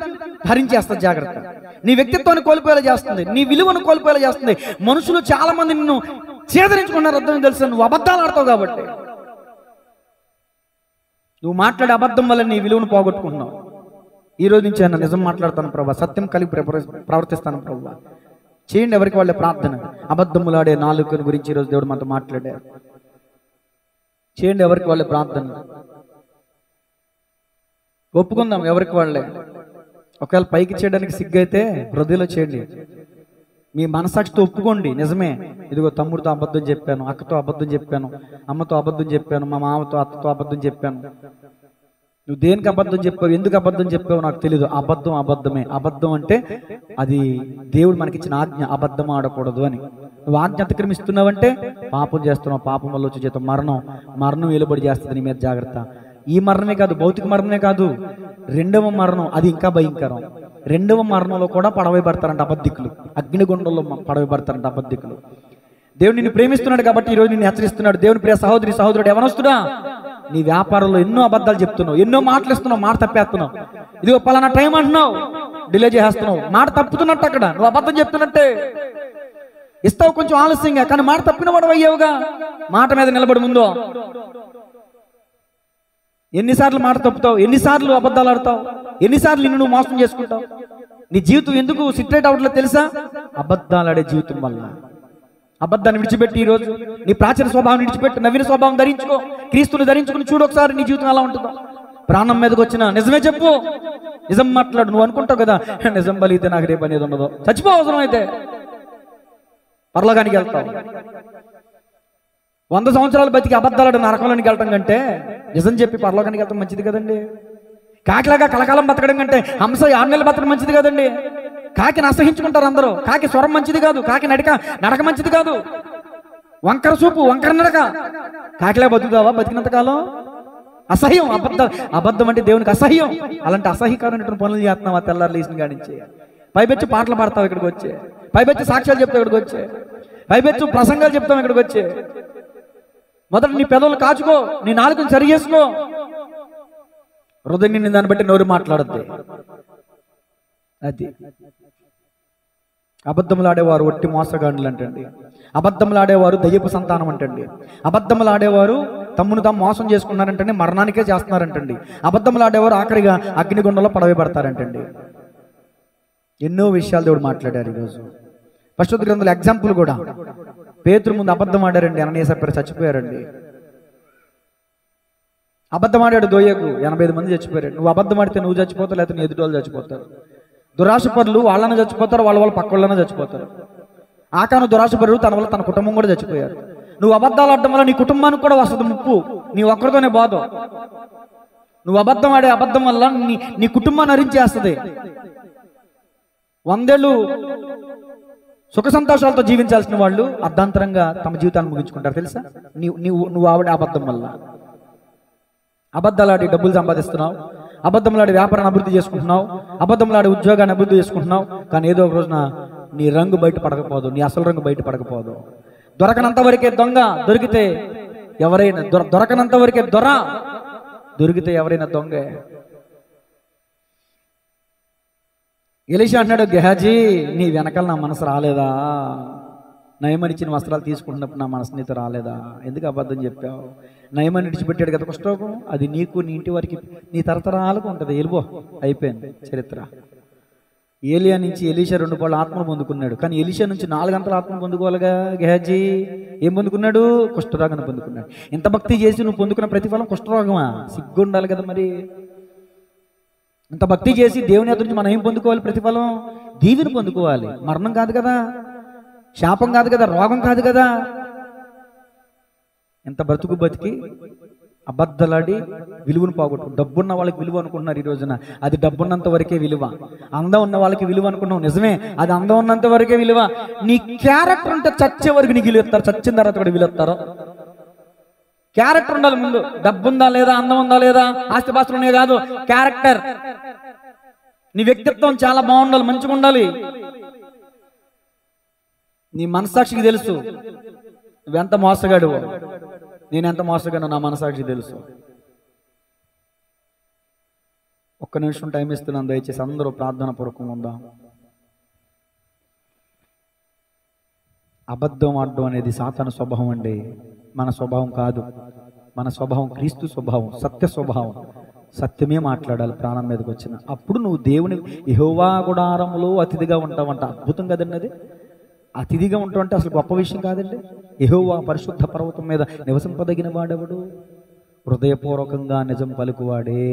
హరించేస్తుంది. జాగ్రత్త. నీ వ్యక్తిత్వాన్ని కోల్పోయేలా చేస్తుంది, నీ విలువను కోల్పోయేలా చేస్తుంది. మనుషులు చాలా మంది నిన్ను చేదరించుకున్నారు. అర్థం తెలుసు, నువ్వు అబద్ధాలు ఆడతావు కాబట్టి. నువ్వు మాట్లాడే అబద్ధం వల్ల నీ విలువను పోగొట్టుకుంటున్నావు. ఈ రోజు నుంచి ఆయన నిజం మాట్లాడతాను ప్రభా, సత్యం కలిగి ప్రవర్తిస్తాను ప్రభా. చేయండి ఎవరికి వాళ్ళే ప్రార్థన. అబద్ధములాడే నాలుకను గురించి ఈరోజు దేవుడు మనతో మాట్లాడారు. చేయండి ఎవరికి వాళ్ళే ప్రార్థన. ఒప్పుకుందాం ఎవరికి వాళ్ళే. ఒకవేళ పైకి చేయడానికి సిగ్గైతే హృదయంలో చేయండి. మీ మనసాక్షితో ఒప్పుకోండి. నిజమే, ఇదిగో తమ్ముడితో అబద్ధం చెప్పాను, అక్కతో అబద్ధం చెప్పాను, అమ్మతో అబద్ధం చెప్పాను, మా మామతో అత్తతో అబద్ధం చెప్పాను. నువ్వు దేనికి అబద్ధం చెప్పావు, ఎందుకు అబద్ధం చెప్పావు నాకు తెలియదు. అబద్ధం అబద్ధమే. అబద్ధం అంటే అది దేవుడు మనకిచ్చిన ఆజ్ఞ, అబద్ధం ఆడకూడదు అని. నువ్వు ఆజ్ఞ అతిక్రమిస్తున్నావంటే పాపం చేస్తున్నావు. పాపం వల్ల వచ్చే జీతం మరణం వెలుబడి చేస్తుంది నీ మీద. జాగ్రత్త. ఈ మరణమే కాదు, భౌతిక మరణమే కాదు, 2వ మరణం అది ఇంకా భయంకరం. 2వ మరణంలో కూడా పడవేయబడతారంట అబద్ధికులు. అగ్నిగుండంలో పడవేయబడతారంట అబద్ధికులు. దేవుడు నిన్ను ప్రేమిస్తున్నాడు కాబట్టి ఈరోజు నిన్ను హెచ్చరిస్తున్నాడు. దేవుని ప్రియ సహోదరి సహోదరుడు, ఎవరొస్తున్నా నీ వ్యాపారంలో ఎన్నో అబద్ధాలు చెప్తున్నావు, ఎన్నో మాటలు ఇస్తున్నావు, మాట తప్పేస్తున్నావు. ఇదిగో పలానా టైం అంటున్నావు, డిలే చేస్తున్నావు, మాట తప్పుతున్నట్టు. అక్కడ నువ్వు అబద్ధం చెప్తున్నట్టే. ఇస్తావు కొంచెం ఆలస్యంగా, కానీ మాట తప్పిన వాడు అయ్యావుగా. మాట మీద నిలబడి ముందు. ఎన్నిసార్లు మాట తప్పుతావు, ఎన్నిసార్లు అబద్ధాలు ఆడతావు, ఎన్నిసార్లు నిన్ను నువ్వు మోసం చేసుకుంటావు. నీ జీవితం ఎందుకు సిట్రేట్ అవట్లేదు తెలుసా? అబద్ధాలు ఆడే జీవితం వల్ల. అబద్ధాన్ని విడిచిపెట్టి ఈరోజు నీ ప్రాచీన స్వభావం విడిచిపెట్టి నవీన స్వభావం ధరించుకో. క్రీస్తుని ధరించుకుని చూడు ఒకసారి నీ జీవితం ఎలా ఉంటుందో. ప్రాణం మీదకి వచ్చిన నిజమే చెప్పు, నిజం మాట్లాడు. నువ్వు అనుకుంటావు కదా, నిజం బలిగితే నాకు రేపు అనేది ఉండదు, చచ్చిపో అవసరం అయితే, పరలోకానికి వెళ్తావు. 100 సంవత్సరాలు బతికి అబద్ధాలు నరకంలోనికి వెళ్ళటం కంటే నిజం చెప్పి పరలోకానికి వెళ్ళటం మంచిది కదండి. కాకిలాగా కలకాలం బతకడం కంటే హంస 6 నెలలు బతకడం మంచిది కదండి. కాకిని అసహించుకుంటారు అందరూ. కాకి స్వరం మంచిది కాదు, కాకి నడక మంచిది కాదు. వంకర చూపు, వంకర నడక. కాకిలా బతుకుతావా బతికినంతకాలం? అసహ్యం. అబద్ధం అంటే దేవునికి అసహ్యం. అలాంటి అసహ్యకరమైన పనులు చేస్తున్నావు ఆ తెల్లారు లేచిన కాడి నుంచి. పైపెచ్చు పాటలు పాడతావు ఇక్కడికి వచ్చే, పైపెచ్చు సాక్ష్యాలు చెప్తావు ఇక్కడికి వచ్చే, పైపెచ్చు ప్రసంగాలు చెప్తాం ఇక్కడికి వచ్చే. మొదట నీ పెదవులు కాచుకో, నీ నాలుకను సరి చేసుకో. హృదయం నిండి దాన్ని బట్టి నోరు మాట్లాడద్దు. అది అబద్ధములాడేవారు ఒట్టి మోసగాండ్లు అంటండి. అబద్ధములాడేవారు దయ్యపు సంతానం అంటండి. అబద్ధములాడేవారు తమ్మును తాము మోసం చేసుకున్నారంటండి, మరణానికే చేస్తున్నారంటండి. అబద్ధములాడేవారు ఆఖరిగా అగ్నిగుండంలో పడవేయబడతారంటండి. ఎన్నో విషయాలు దేవుడు మాట్లాడారు ఈరోజు. పరిశుద్ధ గ్రంథంలో ఎగ్జాంపుల్ కూడా. పేతురు ముందు అబద్ధం ఆడారండి, అననీయ సప్పీరా చచ్చిపోయారండి. అబద్ధం ఆడాడు దోయకు, 85 మంది చచ్చిపోయారు. నువ్వు అబద్ధం ఆడితే నువ్వు చచ్చిపోతావు, లేకపోతే నీ ఎదుటి వాళ్ళు చచ్చిపోతారు. దురాశపరులు వాళ్ళని చచ్చిపోతారు, వాళ్ళ పక్క వాళ్ళని చచ్చిపోతారు. ఆకాను దురాశపరుడు తన వల్ల తన కుటుంబం కూడా చచ్చిపోయారు. నువ్వు అబద్ధాలు ఆడటం వల్ల నీ కుటుంబానికి కూడా వస్తుంది ముప్పు. నీ ఒక్కరితోనే బాధ. నువ్వు అబద్ధం ఆడే అబద్ధం వల్ల నీ కుటుంబాన్ని హరించేస్తుంది. 100 ఏళ్ళు సుఖ సంతోషాలతో జీవించాల్సిన వాళ్ళు అర్ధాంతరంగా తమ జీవితాన్ని ముగించుకుంటారు తెలుసా? నువ్వు ఆవిడ అబద్ధం వల్ల. అబద్ధాలాడి డబ్బులు సంపాదిస్తున్నావు, అబద్ధంలాడి వ్యాపారాన్ని అభివృద్ధి చేసుకుంటున్నావు, అబద్ధంలాడి ఉద్యోగాన్ని అభివృద్ధి చేసుకుంటున్నావు. కానీ ఏదో ఒక రోజున నీ రంగు బయట పడకపోదు, నీ అసలు రంగు బయట పడకపోదు. దొరకనంత వరకే దొంగ, దొరికితే ఎవరైనా దొరకనంత వరకే దొర, దొరికితే ఎవరైనా దొంగే. ఎలీషా అంటున్నాడు, గెహాజీ నీ వెనకాల నా మనసు రాలేదా? నయమని ఇచ్చిన వస్త్రాలు తీసుకుంటున్నప్పుడు నా మనసు నీతో రాలేదా? ఎందుకు అబద్ధం చెప్పావు? నయమని విడిచిపెట్టాడు కదా కుష్ఠరోగం, అది నీకు నీ ఇంటి వారికి నీ తరతరాలకు ఉంటుంది. వెళ్ళిపో, అయిపోయింది చరిత్ర. ఏలియా నుంచి ఎలీషా 2 పాళ్ళు ఆత్మను పొందుకున్నాడు. కానీ ఎలీషా నుంచి 4 గంటల ఆత్మను పొందుకోవాలిగా గెహాజీ. ఏం పొందుకున్నాడు? కుష్ఠరోగాన్ని పొందుకున్నాడు. ఇంత భక్తి చేసి నువ్వు పొందుకున్న ప్రతిఫలం కుష్ఠరోగమా? సిగ్గు ఉండాలి కదా మరి. ఇంత భక్తి చేసి దేవుని ఎదురు నుంచి మనం ఏం పొందుకోవాలి? ప్రతిఫలం దీవెని పొందుకోవాలి. మరణం కాదు కదా, శాపం కాదు కదా, రోగం కాదు కదా. ఎంత బ్రతుకు బతికి అబద్ధలాడి విలువను పోగొట్టు. డబ్బున్న వాళ్ళకి విలువ అనుకుంటున్నారు ఈ రోజున, అది డబ్బున్నంత వరకే విలువ. అందం ఉన్న వాళ్ళకి విలువ అనుకుంటున్నావు, నిజమే, అది అందం ఉన్నంత వరకే విలువ. నీ క్యారెక్టర్ ఉంటే చచ్చే వరకు నీకు విలువ ఇస్తారు, చచ్చిన తర్వాత కూడా విలువ ఇస్తారు. క్యారెక్టర్ ఉండాలి ముందు. డబ్బు ఉందా లేదా, అందం ఉందా లేదా, ఆస్తిపాస్తులు ఉన్నాయి కాదు, క్యారెక్టర్. నీ వ్యక్తిత్వం చాలా బాగుండాలి, మంచిగా ఉండాలి. నీ మనసాక్షికి తెలుసు నువ్వెంత మోసగాడు, నేనెంత మోసగాడో నా మనసాక్షికి తెలుసు. ఒక్క నిమిషం టైం ఇస్తున్నాను, దయచేసి అందరూ ప్రార్థన పూర్వకంగా ఉందాం. అబద్ధం ఆడడం అనేది సాతాను స్వభావం అండి, మన స్వభావం కాదు. మన స్వభావం క్రీస్తు స్వభావం, సత్య స్వభావం. సత్యమే మాట్లాడాలి ప్రాణం మీదకి వచ్చిన. అప్పుడు నువ్వు దేవుని యెహోవా గుడారములో అతిథిగా ఉంటావంట. అద్భుతం కదండి అది. అతిథిగా ఉంటావంటే అసలు గొప్ప విషయం కాదండి. యెహోవా పరిశుద్ధ పర్వతం మీద నివసింపదగిన వాడెవడు? హృదయపూర్వకంగా నిజం పలుకువాడే.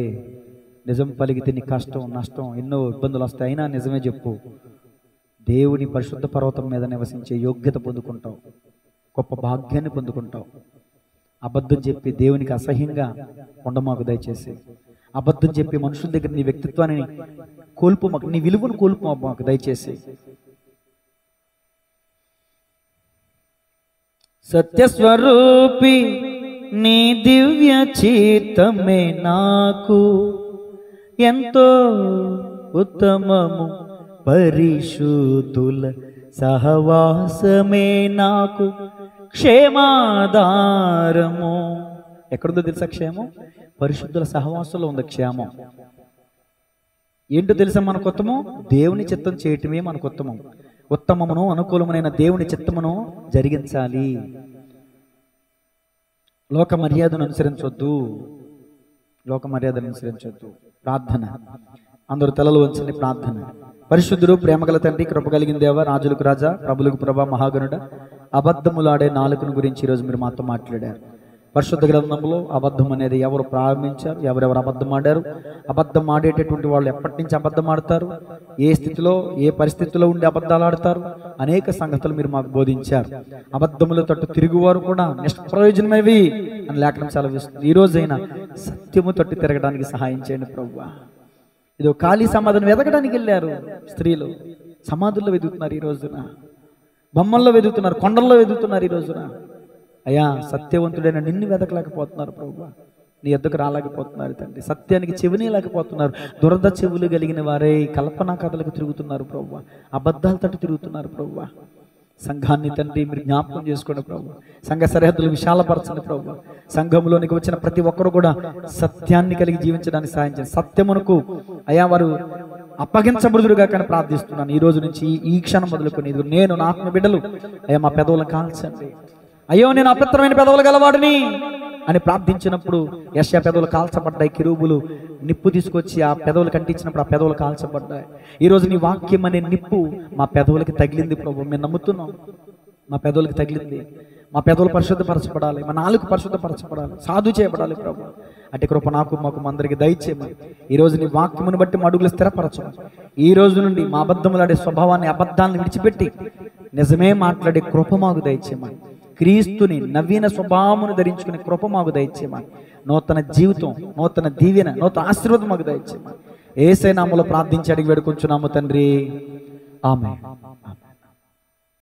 నిజం పలికితే నీ కష్టం నష్టం ఎన్నో ఇబ్బందులు వస్తాయి, అయినా నిజమే చెప్పు. దేవుని పరిశుద్ధ పర్వతం మీద నివసించే యోగ్యత పొందుకుంటావు, గొప్ప భాగ్యాన్ని పొందుకుంటావు. అబద్ధం చెప్పి దేవునికి అసహ్యంగా ఉండమాకు దయచేసి. అబద్ధం చెప్పి మనుషుల దగ్గర నీ వ్యక్తిత్వాన్ని కోల్పోమాకు, నీ విలువను కోల్పోమాకు దయచేసి. సత్యస్వరూపి నీ దివ్య చిత్తమే నాకు ఎంతో ఉత్తమము, పరిశుద్ధుల సహవాసమే నాకు క్షేమాధారము. ఎక్కడుందో తెలుసా క్షేమం? పరిశుద్ధుల సహవాసంలో ఉంది క్షేమం. ఏంటో తెలుసా మనకు ఉత్తమం? దేవుని చిత్తం చేయటమే మనకు ఉత్తమం. ఉత్తమమును అనుకూలమైన దేవుని చిత్తమును జరిగించాలి. లోక మర్యాదను అనుసరించొద్దు, లోక మర్యాదను అనుసరించొద్దు. ప్రార్థన, అందరూ తలలు వంచండి. ప్రార్థన. పరిశుద్ధుడు ప్రేమగల తండ్రి, కృప కలిగిన దేవ, రాజులకు రాజా, ప్రభులకు ప్రభా, మహాగణుడ, అబద్ధములాడే నాలుకను గురించి ఈరోజు మీరు మాతో మాట్లాడారు. పరిశుద్ధ గ్రంథంలో అబద్ధం అనేది ఎవరు ప్రారంభించారు, ఎవరెవరు అబద్ధం ఆడారు, అబద్ధం ఆడేటటువంటి వాళ్ళు ఎప్పటి నుంచి అబద్ధం ఆడతారు, ఏ స్థితిలో ఏ పరిస్థితిలో ఉండి అబద్ధాలు ఆడతారు, అనేక సంగతులు మీరు మాకు బోధించారు. అబద్ధముల తట్టు తిరుగువారు కూడా నిష్ప్రయోజనమేవి అని లేఖనం సెలవిస్తుంది. ఈ రోజైనా సత్యము తట్టు తిరగడానికి సహాయం చేయండి ప్రభువా. ఇదో ఖాళీ సమాధిని వెతకడానికి వెళ్ళారు స్త్రీలు, సమాధుల్లో వెతుకుతున్నారు ఈ రోజున, బొమ్మల్లో వెతుకుతున్నారు, కొండల్లో వెతుకుతున్నారు ఈ రోజున. అయ్యా, సత్యవంతుడైన నిన్ను వెతకలేకపోతున్నారు ప్రభువా, నీ ఎద్దకు రాలేకపోతున్నారు తండ్రి. సత్యానికి చెవిని లేకపోతున్నారు. దురద చెవులు కలిగిన వారే కల్పనా కథలకు తిరుగుతున్నారు ప్రభువా, అబద్ధాల తట్టు తిరుగుతున్నారు ప్రభువా. సంఘాన్ని తండ్రి మీరు జ్ఞాపకం చేసుకోండి ప్రభువా. సంఘ సరిహద్దులు విశాలపరచండి ప్రభువా. సంఘంలోనికి వచ్చిన ప్రతి ఒక్కరు కూడా సత్యాన్ని కలిగి జీవించడానికి సాయం చేయండి. సత్యమునకు అయ్యా వారు అప్పగించబడుదురుగా కానీ ప్రార్థిస్తున్నాను. ఈ రోజు నుంచి ఈ క్షణం మొదలుకొని నేను నా ఆత్మ బిడ్డలు అయ్యా మా పెదవులను కాల్చండి. అయ్యో నేను అపవిత్రమైన పెదవులు గలవాడిని అని ప్రార్థించినప్పుడు యెషయా పెదవులు కాల్చబడ్డాయి. కెరూబులు నిప్పు తీసుకొచ్చి ఆ పెదవులు కంటించినప్పుడు ఆ పెదవులు కాల్చబడ్డాయి. ఈరోజు నీ వాక్యం అనే నిప్పు మా పెదవులకి తగిలింది ప్రభు, మేము నమ్ముతున్నాం. మా పెదవులకి తగిలింది. మా పెదవులు పరిశుద్ధపరచబడాలి, మా నాలుగు పరిశుద్ధపరచబడాలి, సాధు చేయబడాలి ప్రభు. అట్టి కృప నాకు మాకు అందరికి దయచేయమని ఈరోజు నీ వాక్యమును బట్టి మా అడుగులు స్థిరపరచమని, ఈ రోజు నుండి మా అబద్ధములాడే స్వభావాన్ని అబద్ధాలను విడిచిపెట్టి నిజమే మాట్లాడే కృప మాకు దయచేయమని, క్రీస్తుని నవీన స్వభావమును ధరించుకునే కృప మాకు దయచేయమని, నూతన జీవితం, నూతన దీవెన, నూతన ఆశీర్వాదం మాకు దయచేయమని యేసయ్య నామములో ప్రార్థించి అడిగి వేడుకొంచున్నాము తండ్రి. ఆమేన్.